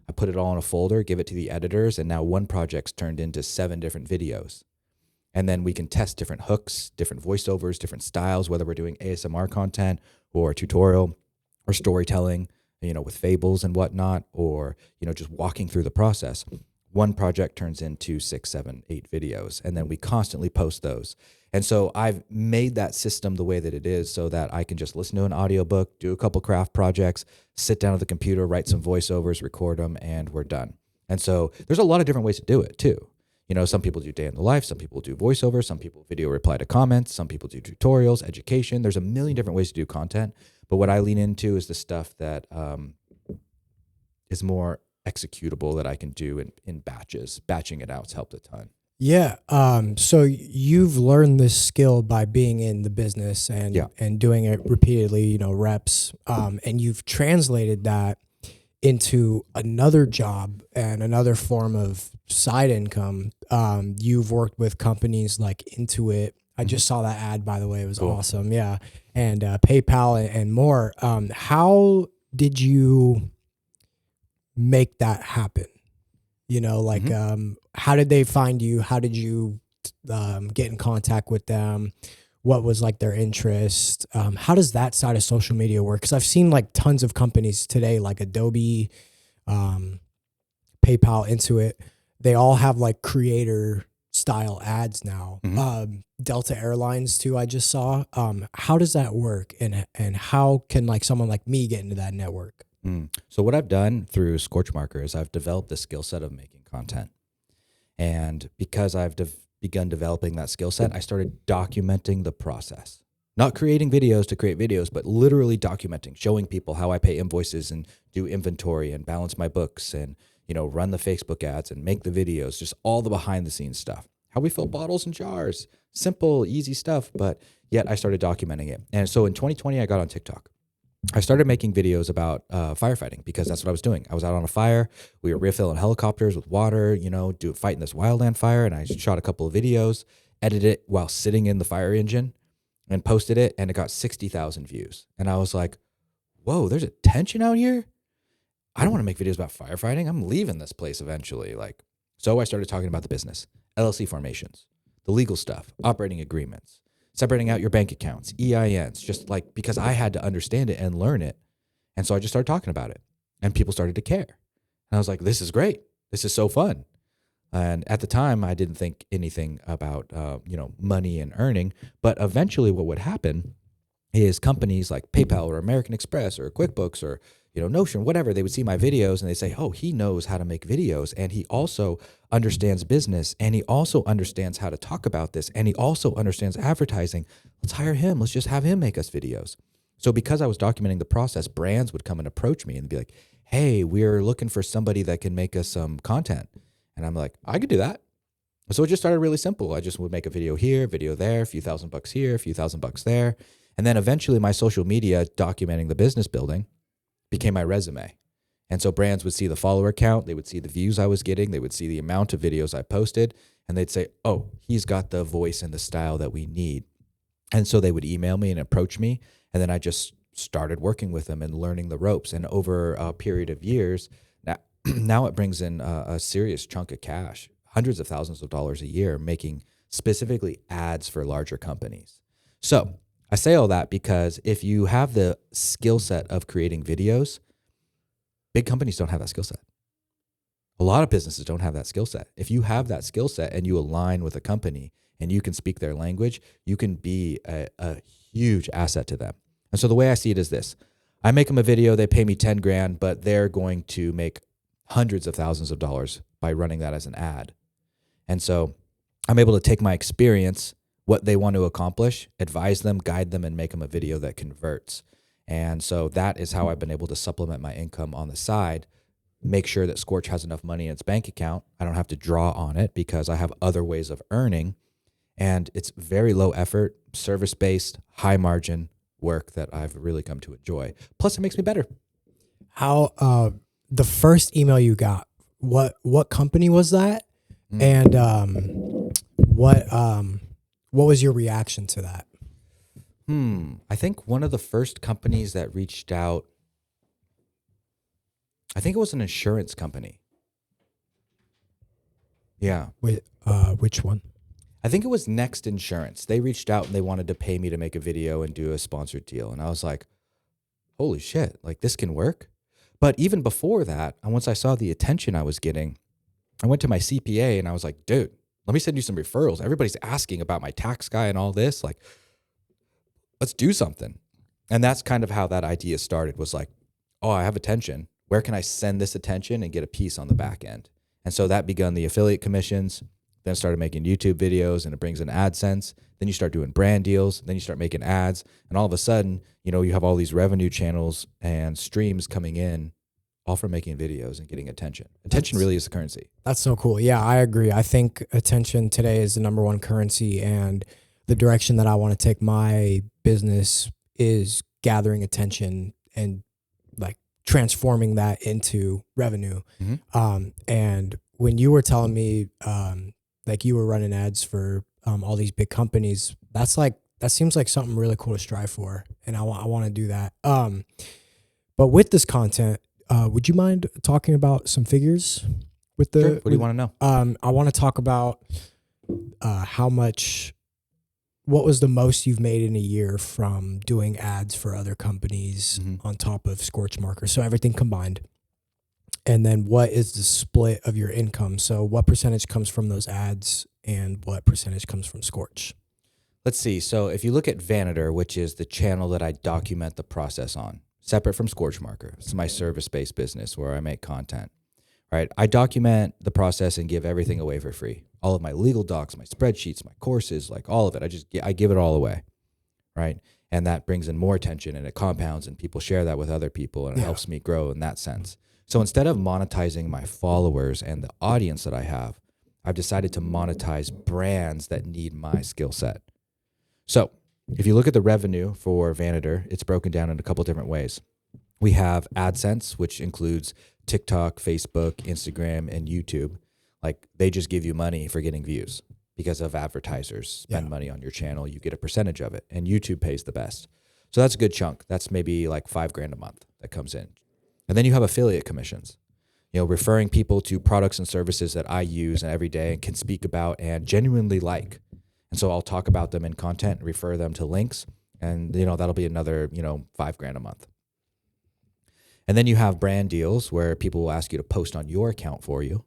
I put it all in a folder, give it to the editors, and now one project's turned into 7 different videos. And then we can test different hooks, different voiceovers, different styles, whether we're doing ASMR content or tutorial or storytelling, with fables and whatnot, or, just walking through the process. One project turns into 6, 7, 8 videos, and then we constantly post those. And so I've made that system the way that it is so that I can just listen to an audiobook, do a couple craft projects, sit down at the computer, write some voiceovers, record them, and we're done. And so there's a lot of different ways to do it too. Some people do day in the life, some people do voiceover, some people video reply to comments, some people do tutorials, education. There's a million different ways to do content. But what I lean into is the stuff that is more executable that I can do in batches. Batching it out's helped a ton. Yeah. So you've learned this skill by being in the business and doing it repeatedly, reps. And you've translated that into another job and another form of side income. You've worked with companies like Intuit. I just saw that ad, by the way. It was awesome. Yeah. And PayPal and more. How did you make that happen? How did they find you? How did you get in contact with them? What was like their interest? How does that side of social media work? Because I've seen like tons of companies today, like Adobe, PayPal, Intuit. they all have like creator style ads now. Mhm. Delta Airlines too, I just saw. How does that work, and how can like someone like me get into that network? So what I've done through Scorch Marker is I've developed the skill set of making content. And because I've begun developing that skill set, I started documenting the process. Not creating videos to create videos, but literally documenting, showing people how I pay invoices and do inventory and balance my books and, run the Facebook ads and make the videos, just all the behind the scenes stuff. How we fill bottles and jars. Simple, easy stuff, but yet I started documenting it. And so in 2020, I got on TikTok. I started making videos about firefighting because that's what I was doing. I was out on a fire. We were refilling helicopters with water, fighting this wildland fire. And I shot a couple of videos, edited it while sitting in the fire engine and posted it. And it got 60,000 views. And I was like, whoa, there's a tension out here. I don't want to make videos about firefighting. I'm leaving this place eventually. So I started talking about the business, LLC formations, the legal stuff, operating agreements, separating out your bank accounts, EINs, just like because I had to understand it and learn it. And so I just started talking about it and people started to care. And I was like, this is great. This is so fun. And at the time, I didn't think anything about, money and earning. But eventually what would happen is companies like PayPal or American Express or QuickBooks or, Notion, whatever, they would see my videos and they say, oh, he knows how to make videos. And he also understands business. And he also understands how to talk about this. And he also understands advertising. Let's hire him. Let's just have him make us videos. So because I was documenting the process, brands would come and approach me and be like, hey, we're looking for somebody that can make us some content. And I'm like, I could do that. So it just started really simple. I just would make a video here, video there, a few $1,000 here, a few $1,000 there. And then eventually my social media documenting the business building became my resume. And so brands would see the follower count, they would see the views I was getting, they would see the amount of videos I posted, and they'd say, oh, he's got the voice and the style that we need. And so they would email me and approach me. And then I just started working with them and learning the ropes. And over a period of years, now it brings in a serious chunk of cash, hundreds of thousands of dollars a year, making specifically ads for larger companies. So I say all that because if you have the skill set of creating videos, big companies don't have that skill set. A lot of businesses don't have that skill set. If you have that skill set and you align with a company and you can speak their language, you can be a huge asset to them. And so the way I see it is this. I make them a video, they pay me 10 grand, but they're going to make hundreds of thousands of dollars by running that as an ad. And so I'm able to take my experience, what they want to accomplish, advise them, guide them, and make them a video that converts. And so that is how I've been able to supplement my income on the side, make sure that Scorch has enough money in its bank account. I don't have to draw on it because I have other ways of earning. And it's very low effort, service-based, high margin work that I've really come to enjoy. Plus, it makes me better. How the first email you got, what company was that? And what was your reaction to that? I think one of the first companies that reached out, I think it was an insurance company. Yeah. Wait, which one? I think it was Next Insurance. They reached out and they wanted to pay me to make a video and do a sponsored deal. And I was like, holy shit, like this can work. But even before that, and once I saw the attention I was getting, I went to my CPA and I was like, dude, let me send you some referrals. Everybody's asking about my tax guy and all this. Like, let's do something. And that's kind of how that idea started, was like, oh, I have attention. Where can I send this attention and get a piece on the back end? And so that begun the affiliate commissions, then started making YouTube videos, and it brings in AdSense. Then you start doing brand deals. Then you start making ads. And all of a sudden, you have all these revenue channels and streams coming in, all from making videos and getting attention. Attention really is the currency. That's so cool. Yeah, I agree. I think attention today is the number one currency, and the direction that I want to take my business is gathering attention and like transforming that into revenue. Mm-hmm. And when you were telling me, like you were running ads for all these big companies, that seems like something really cool to strive for, and I want to do that. But with this content, would you mind talking about some figures? With the Sure. What do you want to know? I want to talk about what was the most you've made in a year from doing ads for other companies on top of Scorch Marker, so everything combined. And then what is the split of your income? So what percentage comes from those ads and what percentage comes from Scorch? Let's see. So if you look at Vanitor, which is the channel that I document the process on, separate from Scorch Marker, it's my service-based business where I make content, right? I document the process and give everything away for free. All of my legal docs, my spreadsheets, my courses, like all of it. I give it all away, right? And that brings in more attention and it compounds and people share that with other people and it helps me grow in that sense. So instead of monetizing my followers and the audience that I have, I've decided to monetize brands that need my skill set. So if you look at the revenue for Vanitor, it's broken down in a couple different ways. We have AdSense, which includes TikTok, Facebook, Instagram, and YouTube. Like they just give you money for getting views because of advertisers spend money on your channel. You get a percentage of it and YouTube pays the best. So that's a good chunk. That's maybe like $5,000 a month that comes in. And then you have affiliate commissions, referring people to products and services that I use every day and can speak about and genuinely like. And so I'll talk about them in content, refer them to links, and that'll be another, $5,000 a month. And then you have brand deals where people will ask you to post on your account for you.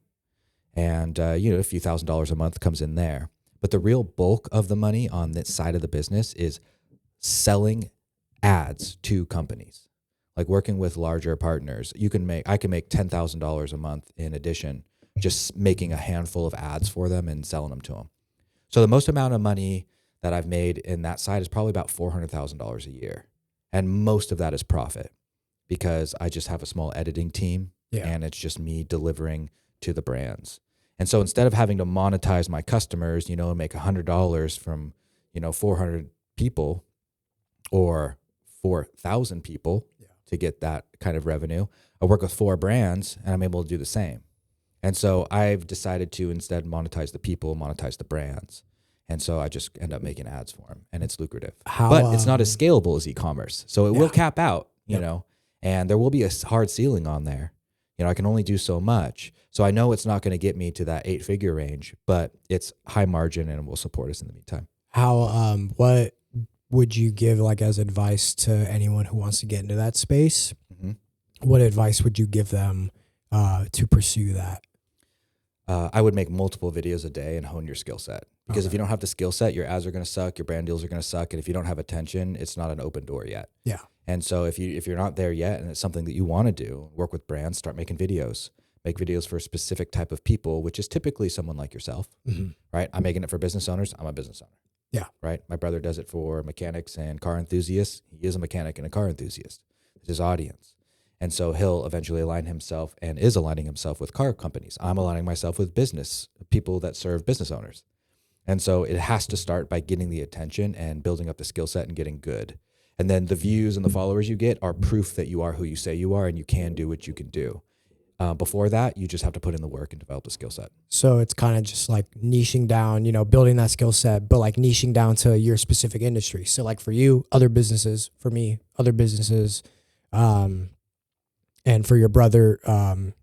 And, a few $1,000s a month comes in there. But the real bulk of the money on this side of the business is selling ads to companies. Like working with larger partners, I can make $10,000 a month in addition, just making a handful of ads for them and selling them to them. So the most amount of money that I've made in that side is probably about $400,000 a year. And most of that is profit because I just have a small editing team and it's just me delivering to the brands. And so instead of having to monetize my customers, and make $100 from, 400 people or 4,000 people to get that kind of revenue, I work with 4 brands and I'm able to do the same. And so I've decided to instead monetize the people, monetize the brands. And so I just end up making ads for them and it's lucrative. But it's not as scalable as e-commerce. So it will cap out, and there will be a hard ceiling on there. I can only do so much. So I know it's not going to get me to that 8-figure range, but it's high margin and will support us in the meantime. What would you give like as advice to anyone who wants to get into that space? Mm-hmm. What advice would you give them to pursue that? I would make multiple videos a day and hone your skill set. Because if you don't have the skill set, your ads are going to suck, your brand deals are going to suck, and if you don't have attention, it's not an open door yet. Yeah. And so if you're not there yet and it's something that you want to do, work with brands, start making videos. Make videos for a specific type of people, which is typically someone like yourself, right? I'm making it for business owners. I'm a business owner. Yeah. Right? My brother does it for mechanics and car enthusiasts. He is a mechanic and a car enthusiast. It's his audience. And so he'll eventually align himself and is aligning himself with car companies. I'm aligning myself with business, people that serve business owners. And so it has to start by getting the attention and building up the skill set and getting good. And then the views and the followers you get are proof that you are who you say you are and you can do what you can do. Before that, you just have to put in the work and develop the skill set. So it's kind of just like niching down, building that skill set, but like niching down to your specific industry. So like for you, other businesses, for me, other businesses, and for your brother,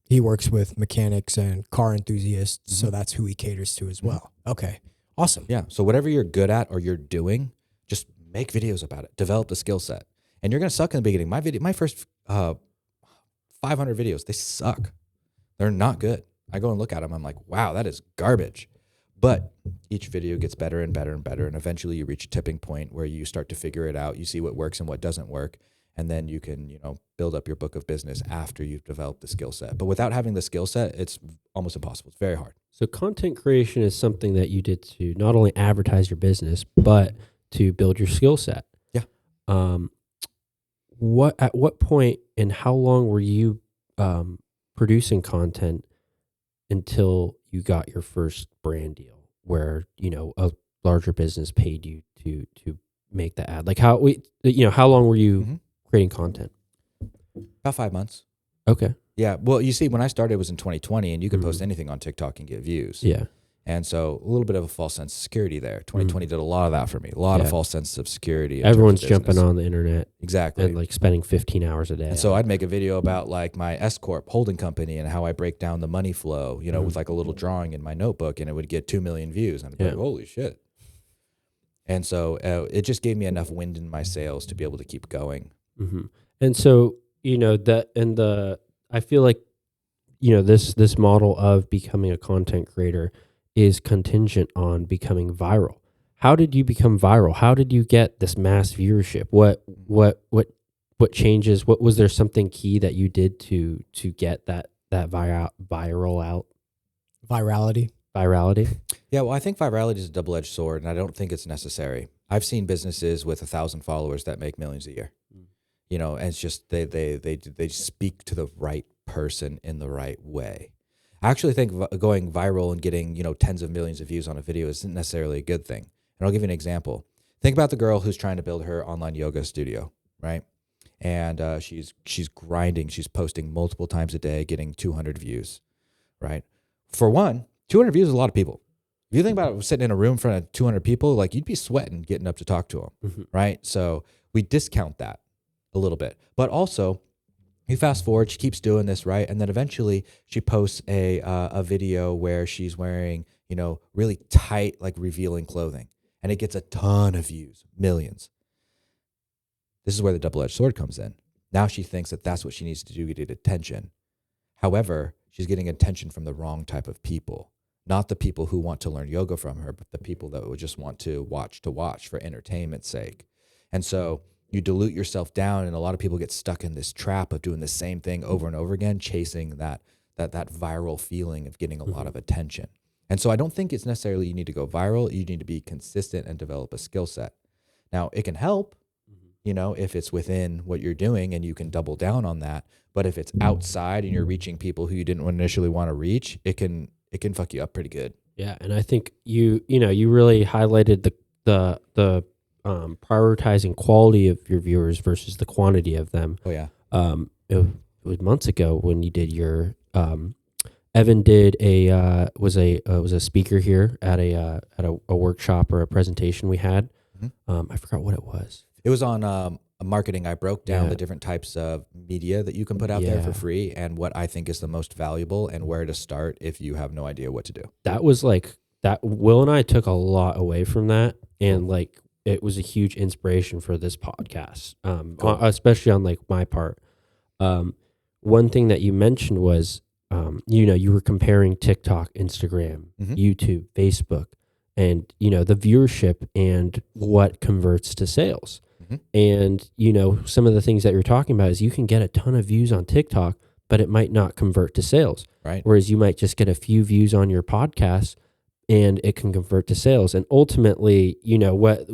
he works with mechanics and car enthusiasts. So that's who he caters to as well. Okay. Awesome. Yeah. So whatever you're good at or you're doing, just make videos about it, develop the skill set. And you're going to suck in the beginning. My first 500 videos, they suck. They're not good. I go and look at them. I'm like, wow, that is garbage. But each video gets better and better and better. And eventually you reach a tipping point where you start to figure it out. You see what works and what doesn't work. And then you can, build up your book of business after you've developed the skill set. But without having the skill set, it's almost impossible. It's very hard. So content creation is something that you did to not only advertise your business, but to build your skill set. Yeah. At what point and how long were you producing content until you got your first brand deal where, a larger business paid you to make the ad? Like how long were you creating content? About 5 months. Okay. Yeah. Well, you see, when I started, it was in 2020 and you could post anything on TikTok and get views. Yeah. And so a little bit of a false sense of security there. 2020 did a lot of that for me. A lot of false sense of security. Everyone's jumping on the internet. Exactly. And like spending 15 hours a day. And so I'd make a video about like my S Corp holding company and how I break down the money flow, with like a little drawing in my notebook, and it would get 2 million views. And I'd be like, holy shit. And so it just gave me enough wind in my sails to be able to keep going. And so, I feel like this model of becoming a content creator is contingent on becoming viral. How did you become viral? How did you get this mass viewership? What changes? What was there something key that you did to get that viral out? Virality. Yeah, well, I think virality is a double-edged sword, and I don't think it's necessary. I've seen businesses with 1,000 followers that make millions a year. And it's just they speak to the right person in the right way. I actually think going viral and getting tens of millions of views on a video isn't necessarily a good thing. And I'll give you an example. Think about the girl who's trying to build her online yoga studio, right? And she's grinding. She's posting multiple times a day, getting 200 views, right? For one, 200 views is a lot of people. If you think about it, sitting in a room in front of 200 people, like you'd be sweating getting up to talk to them, right? So we discount that a little bit. But also, you fast forward, she keeps doing this, right? And then eventually she posts a video where she's wearing, really tight, like revealing clothing. And it gets a ton of views, millions. This is where the double-edged sword comes in. Now she thinks that that's what she needs to do to get attention. However, she's getting attention from the wrong type of people. Not the people who want to learn yoga from her, but the people that would just want to watch for entertainment's sake. And so you dilute yourself down, and a lot of people get stuck in this trap of doing the same thing over and over again, chasing that viral feeling of getting a lot of attention. And so I don't think it's necessarily you need to go viral. You need to be consistent and develop a skill set. Now, it can help, if it's within what you're doing and you can double down on that. But if it's outside and you're reaching people who you didn't initially want to reach, it can fuck you up pretty good. Yeah. And I think you really highlighted the prioritizing quality of your viewers versus the quantity of them. Oh yeah. It was months ago when you did your, Evan did was a speaker here at a workshop or a presentation we had. I forgot what it was. It was on marketing. I broke down the different types of media that you can put out there for free and what I think is the most valuable and where to start if you have no idea what to do. That was like that. Will and I took a lot away from that, and like it was a huge inspiration for this podcast, Cool. especially on like my part. One thing that you mentioned was, you were comparing TikTok, Instagram, YouTube, Facebook, and the viewership and what converts to sales. And, some of the things that you're talking about is you can get a ton of views on TikTok, but it might not convert to sales. Right. Whereas you might just get a few views on your podcast and it can convert to sales. And ultimately, what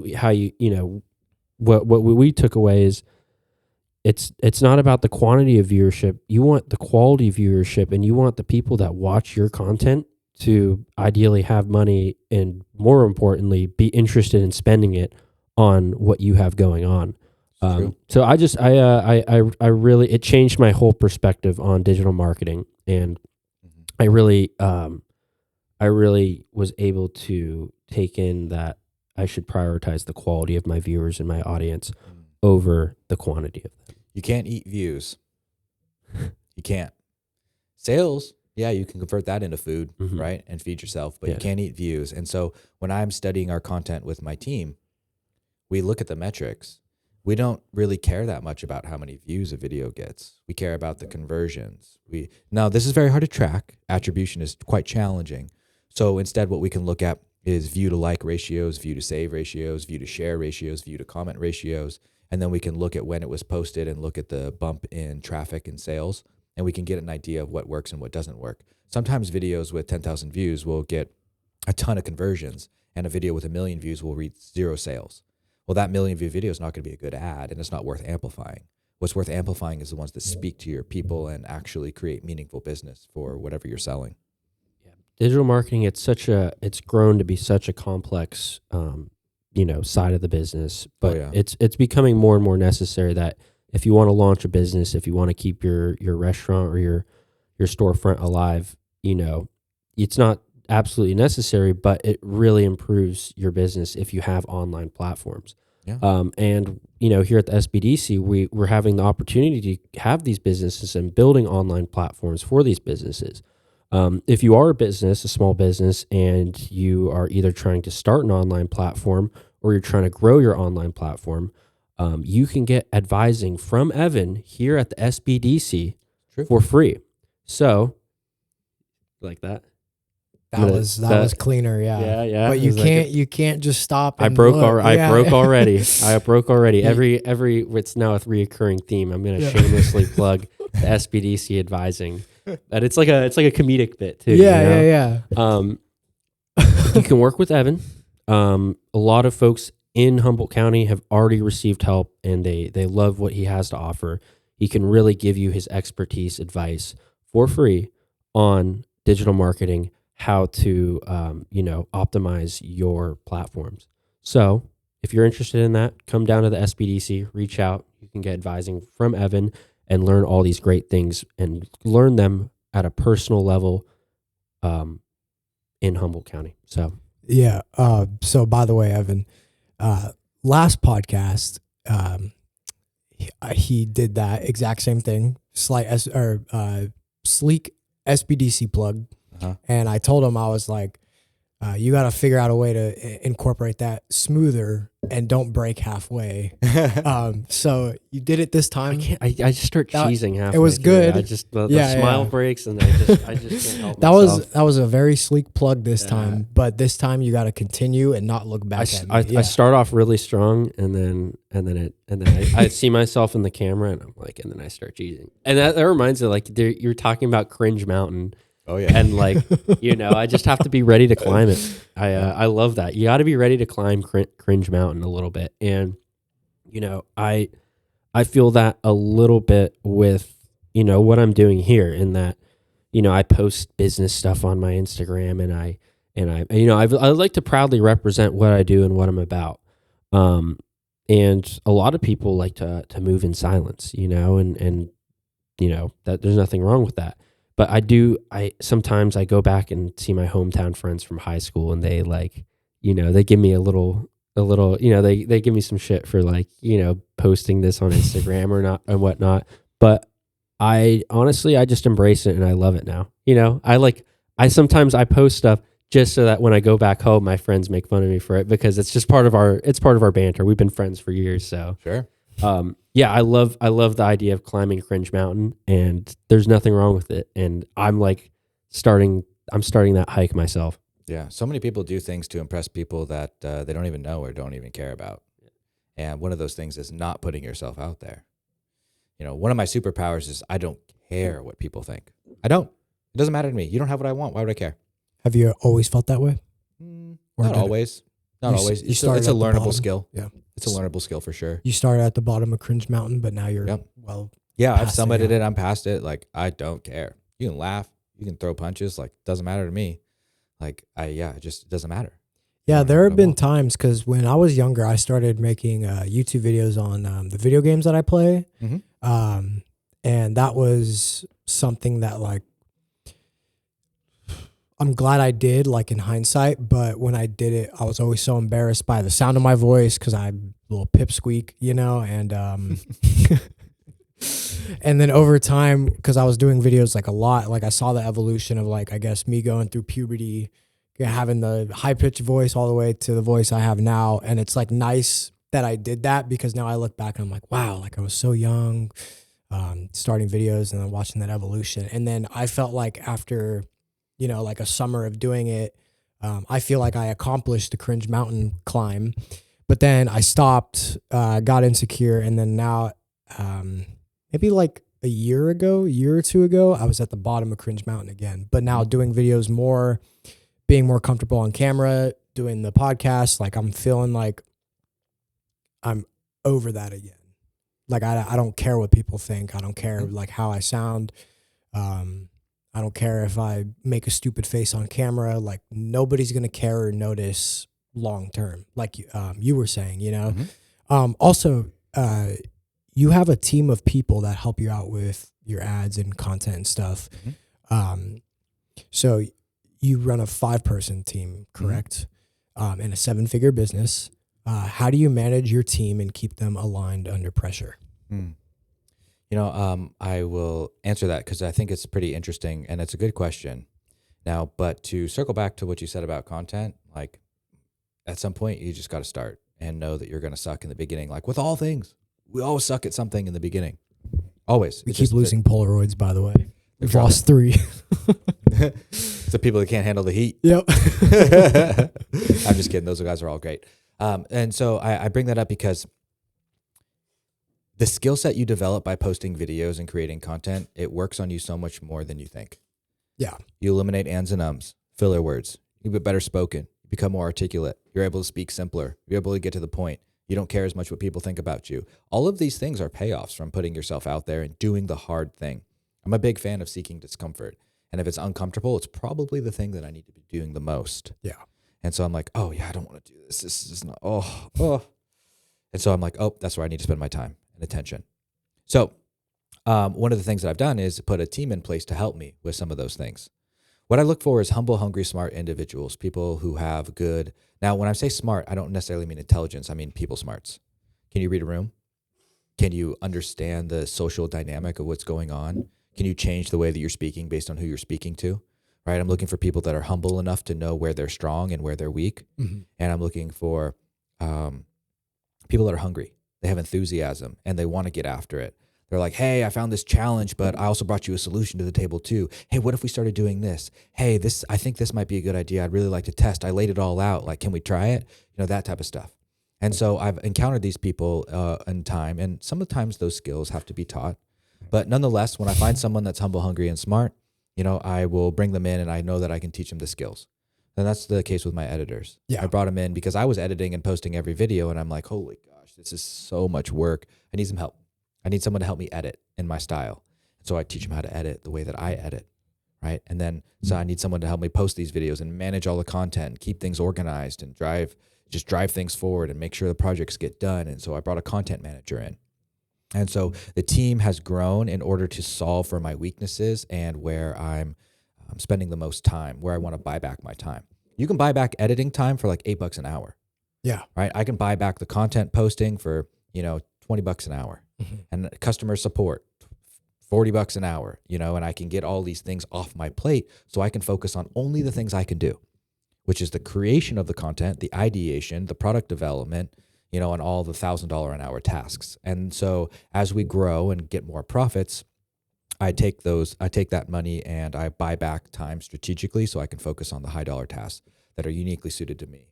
we took away is it's not about the quantity of viewership. You want the quality of viewership, and you want the people that watch your content to ideally have money and, more importantly, be interested in spending it on what you have going on. So I really, it changed my whole perspective on digital marketing. And I really was able to take in that I should prioritize the quality of my viewers and my audience over the quantity of them. You can't eat views. You can't. Sales, yeah, you can convert that into food, right? And feed yourself, but you can't eat views. And so when I'm studying our content with my team, we look at the metrics. We don't really care that much about how many views a video gets. We care about the conversions. Now, this is very hard to track. Attribution is quite challenging. So instead, what we can look at is view to like ratios, view to save ratios, view to share ratios, view to comment ratios. And then we can look at when it was posted and look at the bump in traffic and sales. And we can get an idea of what works and what doesn't work. Sometimes videos with 10,000 views will get a ton of conversions, and a video with 1 million views will reach 0 sales. Well, that 1 million view video is not going to be a good ad, and it's not worth amplifying. What's worth amplifying is the ones that speak to your people and actually create meaningful business for whatever you're selling. Yeah. Digital marketing, it's grown to be such a complex, side of the business, but it's becoming more and more necessary that if you want to launch a business, if you want to keep your restaurant or your storefront alive, it's not absolutely necessary, but it really improves your business if you have online platforms. Yeah. And here at the SBDC, we're having the opportunity to have these businesses and building online platforms for these businesses. If you are a business, a small business, and you are either trying to start an online platform or you're trying to grow your online platform, you can get advising from Evan here at the SBDC for free. So like that. That was cleaner, yeah. Yeah. But you can't just stop. I And broke. look. I broke already. I broke already. Yeah. Every. It's now a reoccurring theme. I'm gonna shamelessly plug the SBDC advising, and it's like a comedic bit too. Yeah. You can work with Evan. A lot of folks in Humboldt County have already received help, and they love what he has to offer. He can really give you his expertise, advice for free on digital marketing, how to optimize your platforms. So if you're interested in that, come down to the SBDC, reach out. You can get advising from Evan and learn all these great things and learn them at a personal level in Humboldt County. So Yeah. So by the way, Evan, last podcast, he did that exact same thing, sleek SBDC plug. And I told him, I was like, you got to figure out a way to incorporate that smoother and don't break halfway. So you did it this time. I just start cheesing halfway. It was good. I just the smile breaks, and I just can't help that myself. That was a very sleek plug this time, but this time you got to continue and not look back at me. I start off really strong, and then I see myself in the camera, and I'm like, and then I start cheesing, and that reminds me, like you're talking about Cringe Mountain. Oh yeah. And like, I just have to be ready to climb it. I love that. You got to be ready to climb Cringe Mountain a little bit. And, I feel that a little bit with, what I'm doing here in that, I post business stuff on my Instagram and I like to proudly represent what I do and what I'm about. And a lot of people like to move in silence, and that there's nothing wrong with that. But sometimes I go back and see my hometown friends from high school, and they like, they give me a little, they give me some shit for like, posting this on Instagram or not and whatnot. But I just embrace it and I love it now. Sometimes I post stuff just so that when I go back home, my friends make fun of me for it because it's just part of our banter. We've been friends for years. So sure. I love the idea of climbing Cringe Mountain, and there's nothing wrong with it. And I'm like starting that hike myself. Yeah. So many people do things to impress people that they don't even know or don't even care about. And one of those things is not putting yourself out there. One of my superpowers is I don't care what people think. I don't. It doesn't matter to me. You don't have what I want. Why would I care? Have you always felt that way? Not always. Not always. It's a learnable skill. Yeah. It's a learnable skill for sure. You started at the bottom of Cringe Mountain, but now you're Yeah, I've summited it. I'm past it. Like, I don't care. You can laugh. You can throw punches. Like, doesn't matter to me. Like, it just doesn't matter. Yeah, there have been times because when I was younger, I started making YouTube videos on the video games that I play. Mm-hmm. And that was something that, like, I'm glad I did, like, in hindsight. But when I did it, I was always so embarrassed by the sound of my voice because I'm a little pipsqueak, and and then over time, because I was doing videos like a lot, like I saw the evolution of, like, I guess me going through puberty, having the high pitched voice all the way to the voice I have now. And it's like nice that I did that because now I look back and I'm like, wow, like I was so young, starting videos and then watching that evolution. And then I felt like after, like a summer of doing it, I feel like I accomplished the Cringe Mountain climb, but then I stopped, got insecure. And then now, maybe like a year or two ago, I was at the bottom of Cringe Mountain again, but now doing videos more, being more comfortable on camera, doing the podcast, like I'm feeling like I'm over that again. Like I don't care what people think. I don't care like how I sound. I don't care if I make a stupid face on camera. Like nobody's gonna care or notice long term. Like you were saying, Mm-hmm. Also, you have a team of people that help you out with your ads and content and stuff. Mm-hmm. So you run a 5-person team, correct? Mm-hmm. In a 7-figure business. How do you manage your team and keep them aligned under pressure? I will answer that because I think it's pretty interesting and it's a good question. Now, but to circle back to what you said about content, like at some point you just got to start and know that you're going to suck in the beginning. Like with all things, we always suck at something in the beginning. Always. We keep losing Polaroids, by the way. We've lost 3. It's the people that can't handle the heat. Yep. I'm just kidding. Those guys are all great. And so I bring that up because the skill set you develop by posting videos and creating content, it works on you so much more than you think. Yeah. You eliminate ands and ums, filler words. You get better spoken. You become more articulate. You're able to speak simpler. You're able to get to the point. You don't care as much what people think about you. All of these things are payoffs from putting yourself out there and doing the hard thing. I'm a big fan of seeking discomfort. And if it's uncomfortable, it's probably the thing that I need to be doing the most. Yeah. And so I'm like, oh, yeah, I don't want to do this. This is not, oh. And so I'm like, oh, that's where I need to spend my time and attention. So one of the things that I've done is put a team in place to help me with some of those things. What I look for is humble, hungry, smart individuals, people who have good. Now, when I say smart, I don't necessarily mean intelligence. I mean people smarts. Can you read a room? Can you understand the social dynamic of what's going on? Can you change the way that you're speaking based on who you're speaking to? Right? I'm looking for people that are humble enough to know where they're strong and where they're weak. Mm-hmm. And I'm looking for people that are hungry. They have enthusiasm and they want to get after it. They're like, hey, I found this challenge, but I also brought you a solution to the table too. Hey, what if we started doing this? Hey, I think this might be a good idea. I'd really like to test. I laid it all out. Like, can we try it? That type of stuff. And so I've encountered these people in time, and sometimes those skills have to be taught. But nonetheless, when I find someone that's humble, hungry, and smart, I will bring them in and I know that I can teach them the skills. And that's the case with my editors. Yeah. I brought them in because I was editing and posting every video and I'm like, holy gosh, this is so much work. I need some help. I need someone to help me edit in my style. So I teach them how to edit the way that I edit, right? And then, so I need someone to help me post these videos and manage all the content, keep things organized and drive things forward and make sure the projects get done. And so I brought a content manager in. And so the team has grown in order to solve for my weaknesses and where I'm spending the most time, where I want to buy back my time. You can buy back editing time for like $8 an hour. Yeah. Right. I can buy back the content posting for, $20 an hour. Mm-hmm. And customer support, $40 an hour, and I can get all these things off my plate so I can focus on only the things I can do, which is the creation of the content, the ideation, the product development, and all the $1,000 an hour tasks. And so as we grow and get more profits, I take that money and I buy back time strategically so I can focus on the high dollar tasks that are uniquely suited to me.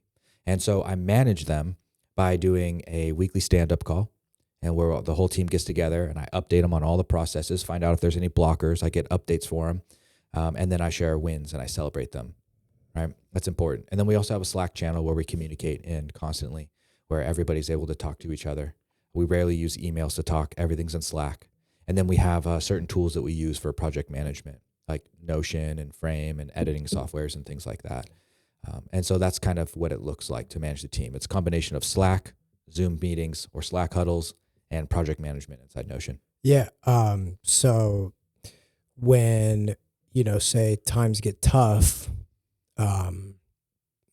And so I manage them by doing a weekly stand-up call, and where the whole team gets together and I update them on all the processes, find out if there's any blockers, I get updates for them, and then I share wins and I celebrate them, right? That's important. And then we also have a Slack channel where we communicate in constantly, where everybody's able to talk to each other. We rarely use emails to talk. Everything's in Slack. And then we have certain tools that we use for project management, like Notion and Frame and editing softwares and things like that. And so that's kind of what it looks like to manage the team. It's a combination of Slack, Zoom meetings, or Slack huddles, and project management inside Notion. Yeah. So when, say times get tough,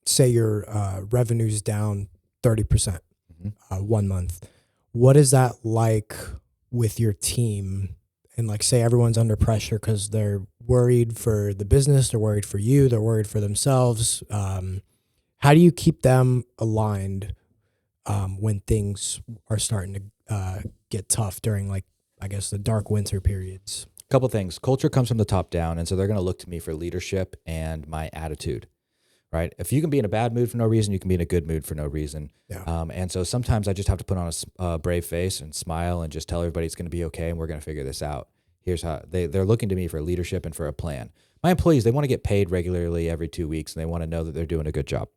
say your revenue's down 30% 1 month, what is that like with your team? And like, say everyone's under pressure because they're worried for the business, they're worried for you, they're worried for themselves. How do you keep them aligned when things are starting to get tough during, like, I guess, the dark winter periods? A couple things. Culture comes from the top down, and so they're going to look to me for leadership and my attitude, right? If you can be in a bad mood for no reason, you can be in a good mood for no reason. Yeah. And so sometimes I just have to put on a brave face and smile and just tell everybody it's going to be okay and we're going to figure this out. Here's how they're looking to me for leadership and for a plan. My employees, they want to get paid regularly every 2 weeks, and they want to know that they're doing a good job,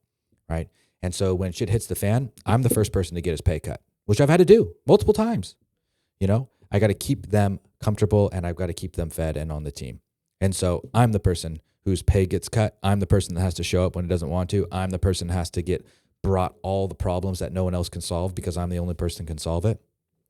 right? And so when shit hits the fan, I'm the first person to get his pay cut, which I've had to do multiple times. I got to keep them comfortable and I've got to keep them fed and on the team. And so I'm the person whose pay gets cut. I'm the person that has to show up when it doesn't want to. I'm the person that has to get brought all the problems that no one else can solve because I'm the only person who can solve it.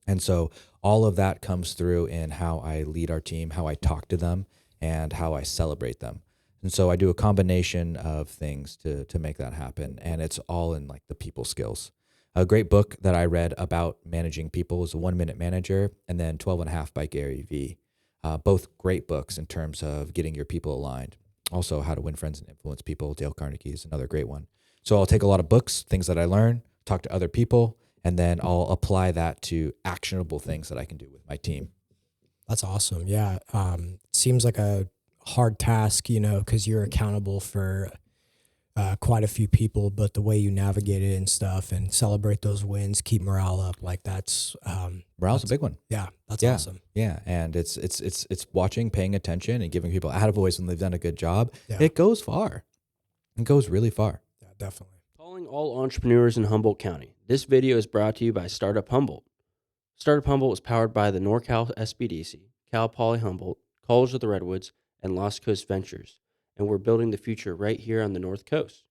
And so all of that comes through in how I lead our team, how I talk to them, and how I celebrate them. And so I do a combination of things to make that happen. And it's all in like the people skills. A great book that I read about managing people is The 1 Minute Manager and then 12 and a Half by Gary Vee. Both great books in terms of getting your people aligned. Also, How to Win Friends and Influence People. Dale Carnegie is another great one. So I'll take a lot of books, things that I learn, talk to other people, and then I'll apply that to actionable things that I can do with my team. That's awesome. Yeah. Seems like a hard task, you know, because you're accountable for quite a few people, but the way you navigate it and stuff and celebrate those wins, keep morale up, like that's morale's a big one. Yeah, that's Yeah. awesome. Yeah, and it's watching, paying attention, and giving people attaboys when they've done a good job. Yeah. It goes far. It goes really far. Yeah, definitely. Calling all entrepreneurs in Humboldt County. This video is brought to you by Startup Humboldt. Startup Humboldt is powered by the NorCal SBDC, Cal Poly Humboldt, College of the Redwoods, and Lost Coast Ventures, and we're building the future right here on the North Coast.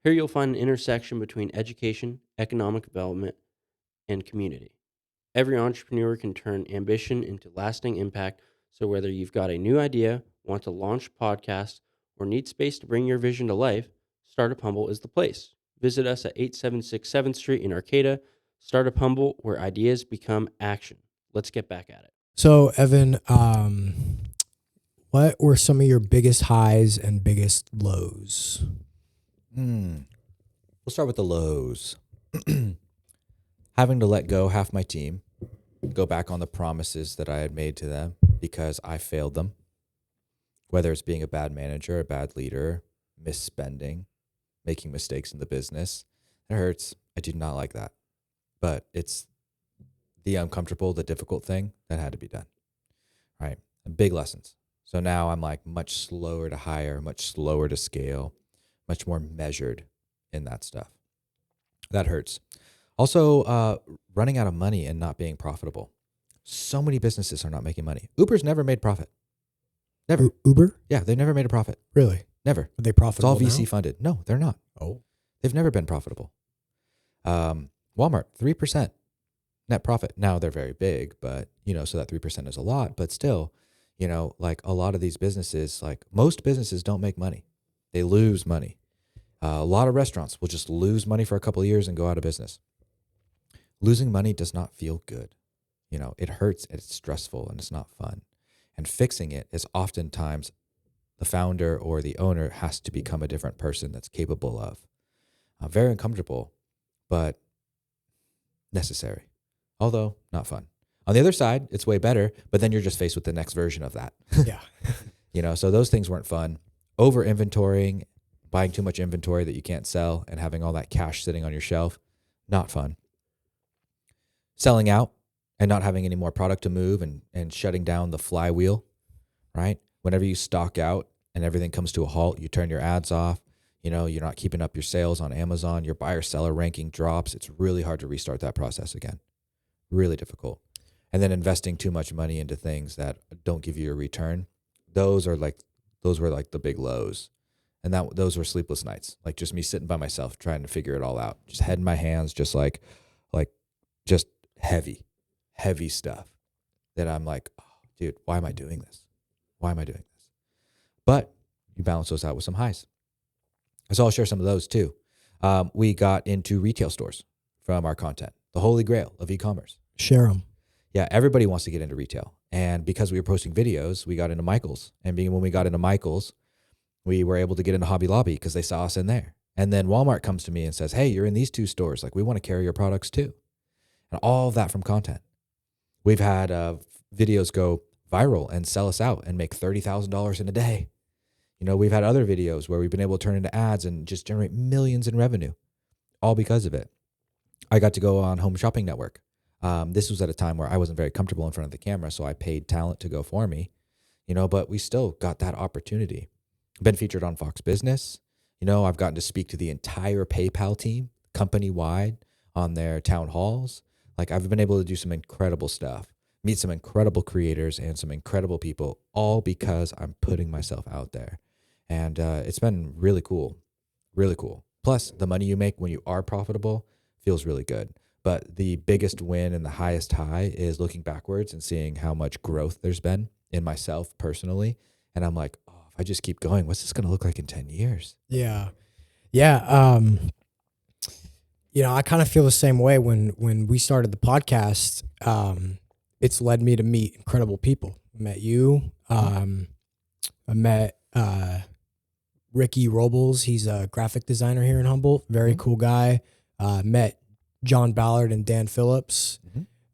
Here you'll find an intersection between education, economic development, and community. Every entrepreneur can turn ambition into lasting impact, so whether you've got a new idea, want to launch a podcast, or need space to bring your vision to life, Startup Humboldt is the place. Visit us at 876 7th Street in Arcata. Startup Humboldt, where ideas become action. Let's get back at it. So, Evan, what were some of your biggest highs and biggest lows? We'll start with the lows. Having to let go half my team, go back on the promises that I had made to them because I failed them. Whether it's being a bad manager, a bad leader, misspending, making mistakes in the business, it hurts. I do not like that. But it's the uncomfortable, the difficult thing that had to be done. Right? And big lessons. So now I'm like much slower to hire, much slower to scale, much more measured in that stuff. That hurts. Also, running out of money and not being profitable. So many businesses are not making money. Uber's never made profit. Never. Uber? Yeah, they've never made a profit. Really? Never. Are they It's profitable all VC now? funded. No, they're not. Oh. They've never been profitable. Walmart, 3% net profit. Now they're very big, but, you know, so that 3% is a lot. But still, you know, like a lot of these businesses, like most businesses don't make money. They lose money. A lot of restaurants will just lose money for a couple of years and go out of business. Losing money does not feel good. You know, it hurts, it's stressful, and it's not fun. And fixing it is oftentimes the founder or the owner has to become a different person that's capable of. Very uncomfortable, but necessary. Although not fun. On the other side, it's way better, but then you're just faced with the next version of that. Yeah. You know, so those things weren't fun. Over inventorying, buying too much inventory that you can't sell and having all that cash sitting on your shelf, not fun. Selling out and not having any more product to move and shutting down the flywheel, right? Whenever you stock out and everything comes to a halt, you turn your ads off, you know, you're not keeping up your sales on Amazon, your buyer-seller ranking drops. It's really hard to restart that process again. Really difficult. And then investing too much money into things that don't give you a return. Those were like the big lows. And those were sleepless nights. Like just me sitting by myself trying to figure it all out. Just head in my hands, just like just heavy stuff that I'm like, oh, dude, why am I doing this? Why am I doing this? But you balance those out with some highs. So I'll share some of those too. We got into retail stores from our content, the holy grail of e-commerce. Share them. Yeah, everybody wants to get into retail. And because we were posting videos, we got into Michael's. And when we got into Michael's, we were able to get into Hobby Lobby because they saw us in there. And then Walmart comes to me and says, hey, you're in these two stores. Like, we want to carry your products too. And all of that from content. We've had videos go viral and sell us out and make $30,000 in a day. You know, we've had other videos where we've been able to turn into ads and just generate millions in revenue, all because of it. I got to go on Home Shopping Network. This was at a time where I wasn't very comfortable in front of the camera, so I paid talent to go for me, you know, but we still got that opportunity. Been featured on Fox Business. You know, I've gotten to speak to the entire PayPal team, company-wide, on their town halls. Like, I've been able to do some incredible stuff, meet some incredible creators and some incredible people, all because I'm putting myself out there. And it's been really cool, really cool. Plus, the money you make when you are profitable feels really good. But the biggest win and the highest high is looking backwards and seeing how much growth there's been in myself personally. And I'm like, oh, if I just keep going, what's this going to look like in 10 years? Yeah. Yeah. You know, I kind of feel the same way when we started the podcast. It's led me to meet incredible people. I met you. I met Ricky Robles. He's a graphic designer here in Humboldt. Very cool guy. Met John Ballard and Dan Phillips.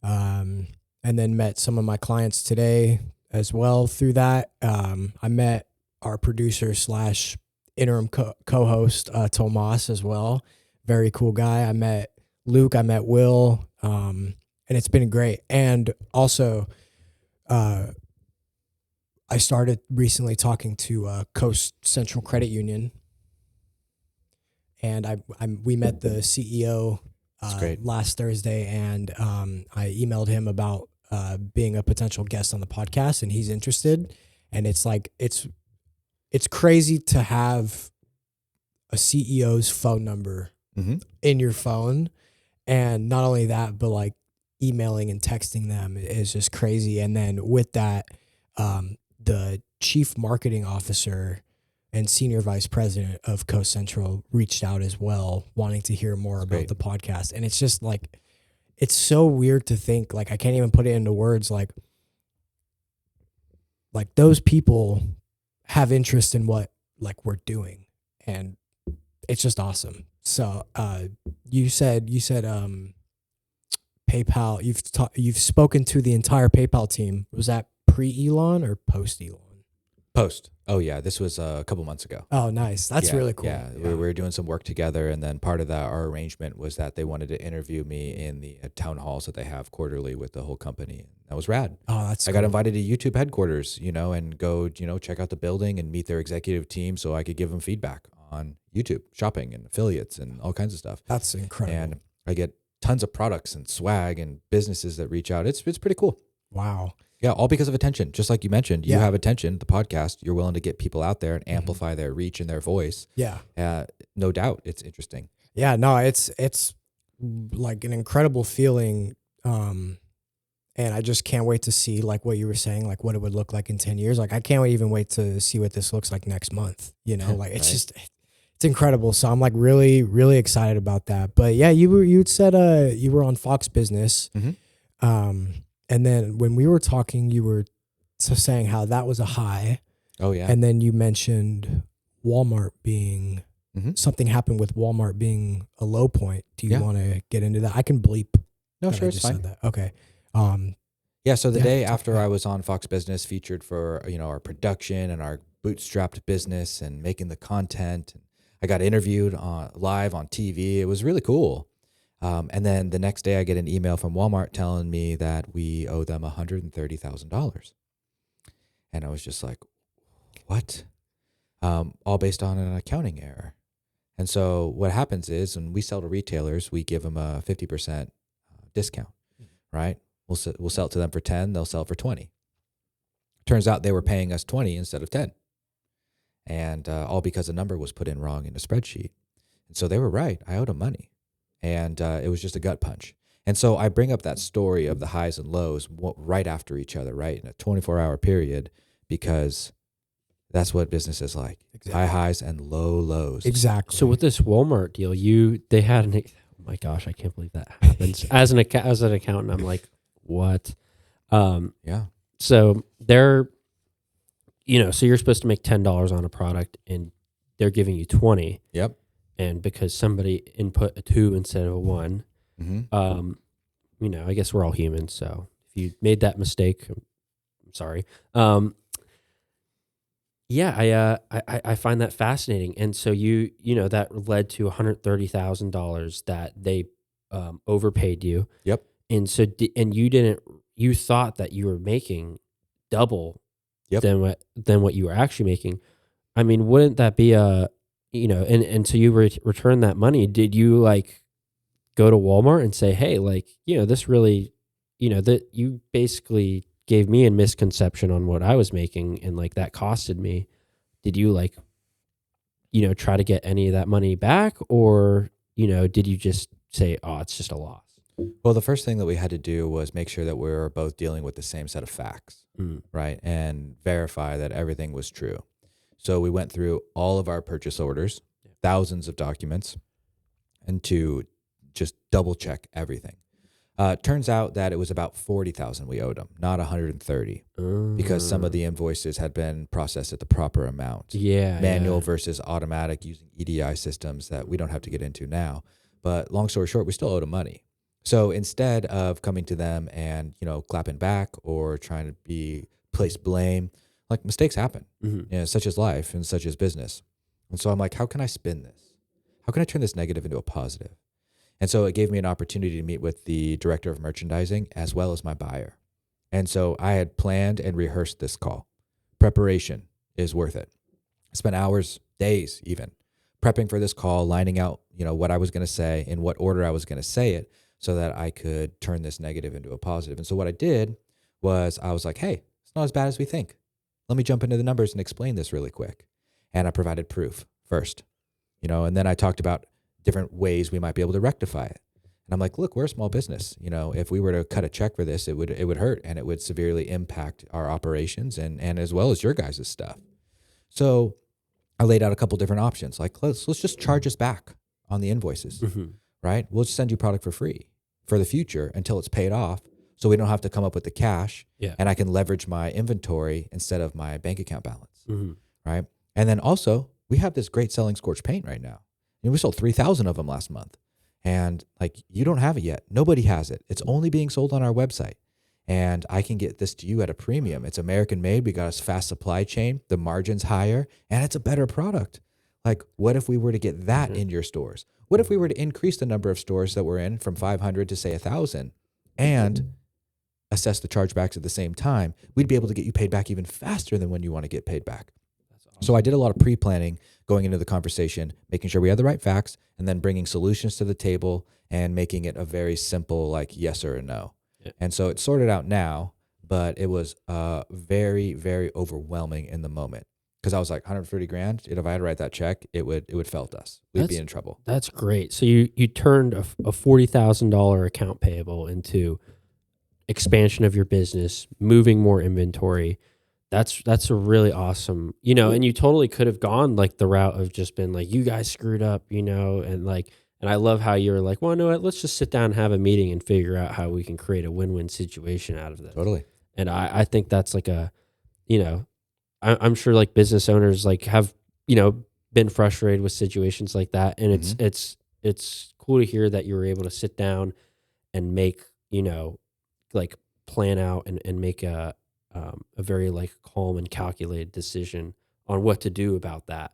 And then met some of my clients today as well through that. I met our producer slash interim co-host, Tomas, as well. Very cool guy. I met Luke, I met Will, and it's been great. And also, I started recently talking to Coast Central Credit Union, and we met the CEO last Thursday, and I emailed him about being a potential guest on the podcast, and he's interested. And it's like it's crazy to have a CEO's phone number in your phone, and not only that, but like emailing and texting them is just crazy. And then with that, the chief marketing officer and senior vice president of Coast Central reached out as well, wanting to hear more about the podcast. And it's just like, it's so weird to think, like, I can't even put it into words. Like those people have interest in what like we're doing, and it's just awesome. So, you said PayPal, you've spoken to the entire PayPal team. Was that pre-Elon or post-Elon? Post. Oh yeah, this was a couple months ago. Oh, nice. That's really cool. Yeah, we were doing some work together, and then part of that, our arrangement was that they wanted to interview me in the town halls that they have quarterly with the whole company. That was rad. Oh, that's I got invited to YouTube headquarters, and go, check out the building and meet their executive team so I could give them feedback on YouTube, shopping and affiliates and all kinds of stuff. That's incredible. And I get tons of products and swag and businesses that reach out. It's pretty cool. Wow. Yeah, all because of attention. Just like you mentioned, you have attention, the podcast, you're willing to get people out there and amplify their reach and their voice. Yeah. No doubt. It's interesting. Yeah, no, it's like an incredible feeling. And I just can't wait to see, like what you were saying, like what it would look like in 10 years. Like I can't even wait to see what this looks like next month. Like it's just, it's incredible. So I'm like really, really excited about that. But yeah, you said you were on Fox Business. And then when we were talking, you were saying how that was a high. Oh, yeah. And then you mentioned Walmart being, something happened with Walmart being a low point. Do you want to get into that? I can bleep. No, sure, it's fine. That. Okay. Yeah, so the day after I was on Fox Business, featured for, our production and our bootstrapped business and making the content. I got interviewed live on TV. It was really cool. And then the next day I get an email from Walmart telling me that we owe them $130,000. And I was just like, what? All based on an accounting error. And so what happens is when we sell to retailers, we give them a 50% discount, right? We'll sell it to them for 10, they'll sell it for 20. Turns out they were paying us 20 instead of 10. And all because a number was put in wrong in a spreadsheet. And so they were right. I owed them money. And it was just a gut punch. And so I bring up that story of the highs and lows right after each other, right? In a 24-hour period, because that's what business is like. Exactly. High highs and low lows. Exactly. So with this Walmart deal, they had oh my gosh, I can't believe that happens. as an accountant, I'm like, what? Yeah. So they're, so you're supposed to make $10 on a product and they're giving you 20. Yep. And because somebody input a 2 instead of a 1, I guess we're all humans. So if you made that mistake, I'm sorry. I find that fascinating. And so that led to $130,000 that they overpaid you. Yep. And so you thought that you were making double than what you were actually making. I mean, wouldn't that be and so you return that money. Did you go to Walmart and say, hey, this really, that you basically gave me a misconception on what I was making and that costed me. Did you try to get any of that money back, or, did you just say, oh, it's just a loss? Well, the first thing that we had to do was make sure that we were both dealing with the same set of facts, right? And verify that everything was true. So we went through all of our purchase orders, thousands of documents, and to just double check everything. Turns out that it was about $40,000 we owed them, not $130,000, because some of the invoices had been processed at the proper amount. Manual versus automatic using EDI systems that we don't have to get into now. But long story short, we still owed them money. So instead of coming to them and clapping back or trying to place blame, Like mistakes happen, Mm-hmm. such as life and such as business. And so I'm like, how can I spin this? How can I turn this negative into a positive? And so it gave me an opportunity to meet with the director of merchandising as well as my buyer. And so I had planned and rehearsed this call. Preparation is worth it. I spent hours, days even, prepping for this call, lining out, what I was going to say, in what order I was going to say it, so that I could turn this negative into a positive. And so what I did was I was like, hey, it's not as bad as we think. Let me jump into the numbers and explain this really quick. And I provided proof first, and then I talked about different ways we might be able to rectify it. And I'm like, look, we're a small business. If we were to cut a check for this, it would hurt, and it would severely impact our operations and as well as your guys' stuff. So I laid out a couple different options. Like, let's just charge us back on the invoices, right? We'll just send you product for free for the future until it's paid off, so we don't have to come up with the cash, and I can leverage my inventory instead of my bank account balance, right? And then also, we have this great selling Scorch paint right now. We sold 3,000 of them last month. And like, you don't have it yet. Nobody has it. It's only being sold on our website. And I can get this to you at a premium. It's American made. We got a fast supply chain. The margin's higher, and it's a better product. Like, what if we were to get that in your stores? What if we were to increase the number of stores that we're in from 500 to say 1,000 and assess the chargebacks at the same time? We'd be able to get you paid back even faster than when you want to get paid back. So I did a lot of pre-planning going into the conversation, making sure we had the right facts, and then bringing solutions to the table and making it a very simple, like, yes or a no. Yeah. And so it's sorted out now, but it was very, very overwhelming in the moment, because I was like, 130 grand. If I had to write that check, it would felt us. We'd be in trouble. That's great. So you turned a $40,000 account payable into expansion of your business, moving more inventory. That's a really awesome, and you totally could have gone like the route of just been like, you guys screwed up, and I love how you're like, well, no, let's just sit down and have a meeting and figure out how we can create a win-win situation out of this. Totally. And I think that's like I'm sure like business owners like have, been frustrated with situations like that. And it's cool to hear that you were able to sit down and make, like plan out and make a very like calm and calculated decision on what to do about that.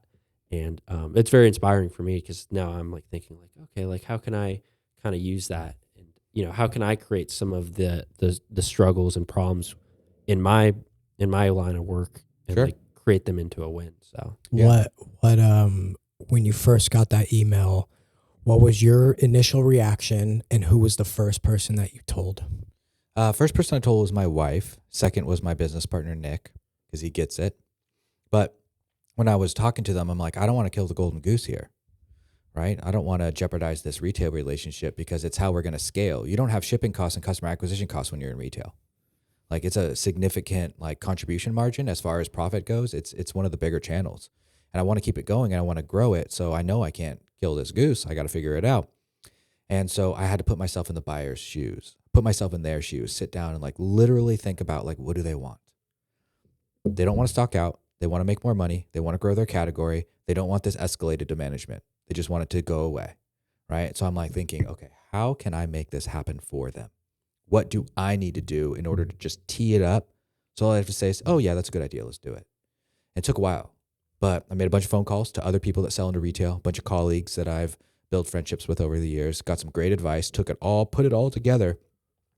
And it's very inspiring for me, because now I'm like thinking like, okay, like how can I kind of use that? And, how can I create some of the struggles and problems in my line of work and like create them into a win? So what when you first got that email, what was your initial reaction, and who was the first person that you told? First person I told was my wife. Second was my business partner, Nick, because he gets it. But when I was talking to them, I'm like, I don't want to kill the golden goose here, right? I don't want to jeopardize this retail relationship, because it's how we're going to scale. You don't have shipping costs and customer acquisition costs when you're in retail. Like, it's a significant like contribution margin as far as profit goes. It's one of the bigger channels, and I want to keep it going and I want to grow it. So I know I can't kill this goose. I got to figure it out. And so I had to put myself in the buyer's shoes, put myself in their shoes, sit down and like literally think about like, what do they want? They don't want to stock out. They want to make more money. They want to grow their category. They don't want this escalated to management. They just want it to go away, right? So I'm like thinking, okay, how can I make this happen for them? What do I need to do in order to just tee it up? So all I have to say is, oh yeah, that's a good idea. Let's do it. It took a while, but I made a bunch of phone calls to other people that sell into retail, a bunch of colleagues that I've built friendships with over the years, got some great advice, put it all together,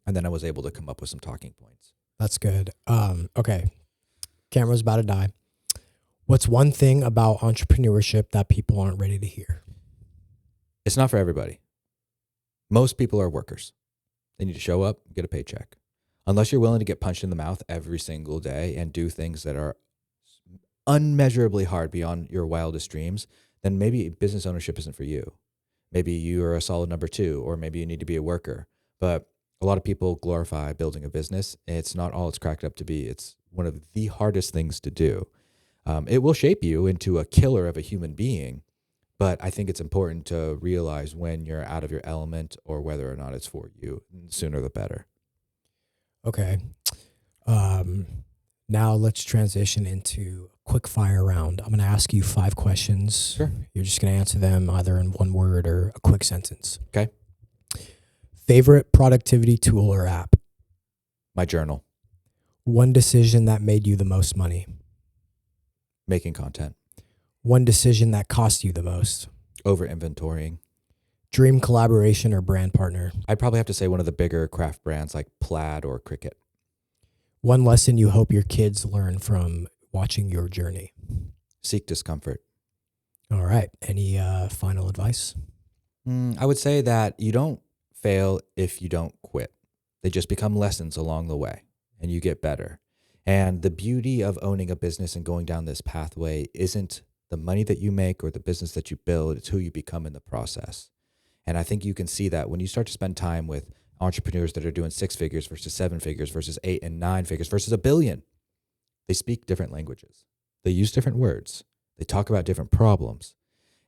and then I was able to come up with some talking points. That's good. Okay. Camera's about to die. What's one thing about entrepreneurship that people aren't ready to hear? It's not for everybody. Most people are workers. They need to show up, get a paycheck. Unless you're willing to get punched in the mouth every single day and do things that are unmeasurably hard beyond your wildest dreams, then maybe business ownership isn't for you. Maybe you're a solid number 2, or maybe you need to be a worker. But a lot of people glorify building a business. It's not all it's cracked up to be. It's one of the hardest things to do. It will shape you into a killer of a human being, but I think it's important to realize when you're out of your element or whether or not it's for you. Sooner the better. Okay. Now let's transition into a quick fire round. I'm going to ask you 5 questions. Sure. You're just going to answer them either in one word or a quick sentence. Okay. Favorite productivity tool or app? My journal. One decision that made you the most money? making content. One decision that cost you the most. Over inventorying. Dream collaboration or brand partner. I'd probably have to say one of the bigger craft brands like Plaid or Cricut. One lesson you hope your kids learn from watching your journey. Seek discomfort. All right. Any final advice? I would say that you don't fail if you don't quit. They just become lessons along the way and you get better. And the beauty of owning a business and going down this pathway isn't the money that you make or the business that you build. It's who you become in the process. And I think you can see that when you start to spend time with entrepreneurs that are doing 6 figures versus 7 figures versus 8 and 9 figures versus $1 billion. They speak different languages. They use different words. They talk about different problems.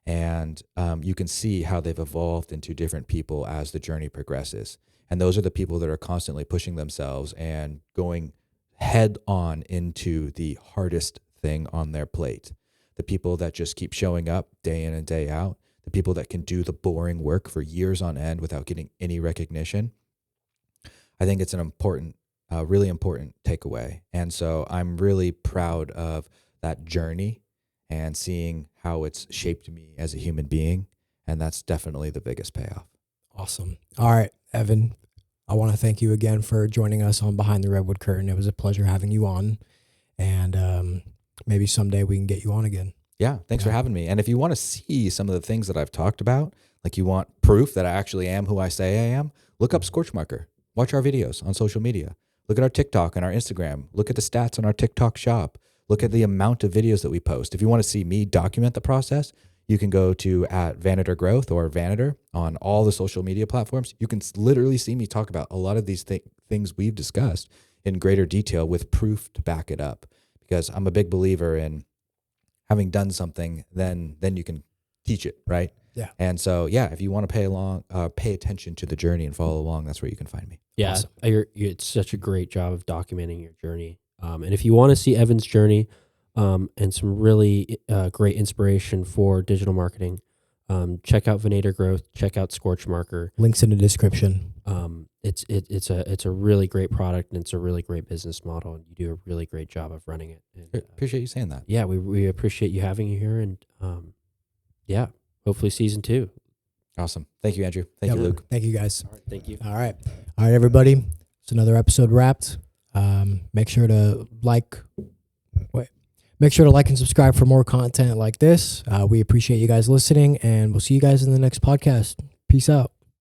And you can see how they've evolved into different people as the journey progresses. And those are the people that are constantly pushing themselves and going head on into the hardest thing on their plate. The people that just keep showing up day in and day out. The people that can do the boring work for years on end without getting any recognition. I think it's an important, really important takeaway. And so I'm really proud of that journey and seeing how it's shaped me as a human being. And that's definitely the biggest payoff. Awesome. All right, Evan, I want to thank you again for joining us on Behind the Redwood Curtain. It was a pleasure having you on. And maybe someday we can get you on again. Yeah, thanks for having me. And if you want to see some of the things that I've talked about, like you want proof that I actually am who I say I am, look up Scorch Marker. Watch our videos on social media. Look at our TikTok and our Instagram. Look at the stats on our TikTok shop. Look at the amount of videos that we post. If you want to see me document the process, you can go to @Vanator Growth or Vanator on all the social media platforms. You can literally see me talk about a lot of these things we've discussed in greater detail with proof to back it up. Because I'm a big believer in having done something, then you can teach it, right? Yeah. And so, yeah, if you want to pay attention to the journey and follow along, that's where you can find me. Yeah, Awesome. It's such a great job of documenting your journey. And if you want to see Evan's journey and some really great inspiration for digital marketing, check out Vanator Growth, check out Scorch Marker. Links in the description. It's a really great product and it's a really great business model, and you do a really great job of running it. And, Appreciate you saying that. yeah, we appreciate you having you here, and yeah, hopefully season 2. Awesome. Thank you, Andrew. Thank you, Luke. Thank you, guys. All right, thank you. All right, everybody. It's another episode wrapped. Make sure to like and subscribe for more content like this. We appreciate you guys listening, and we'll see you guys in the next podcast. Peace out.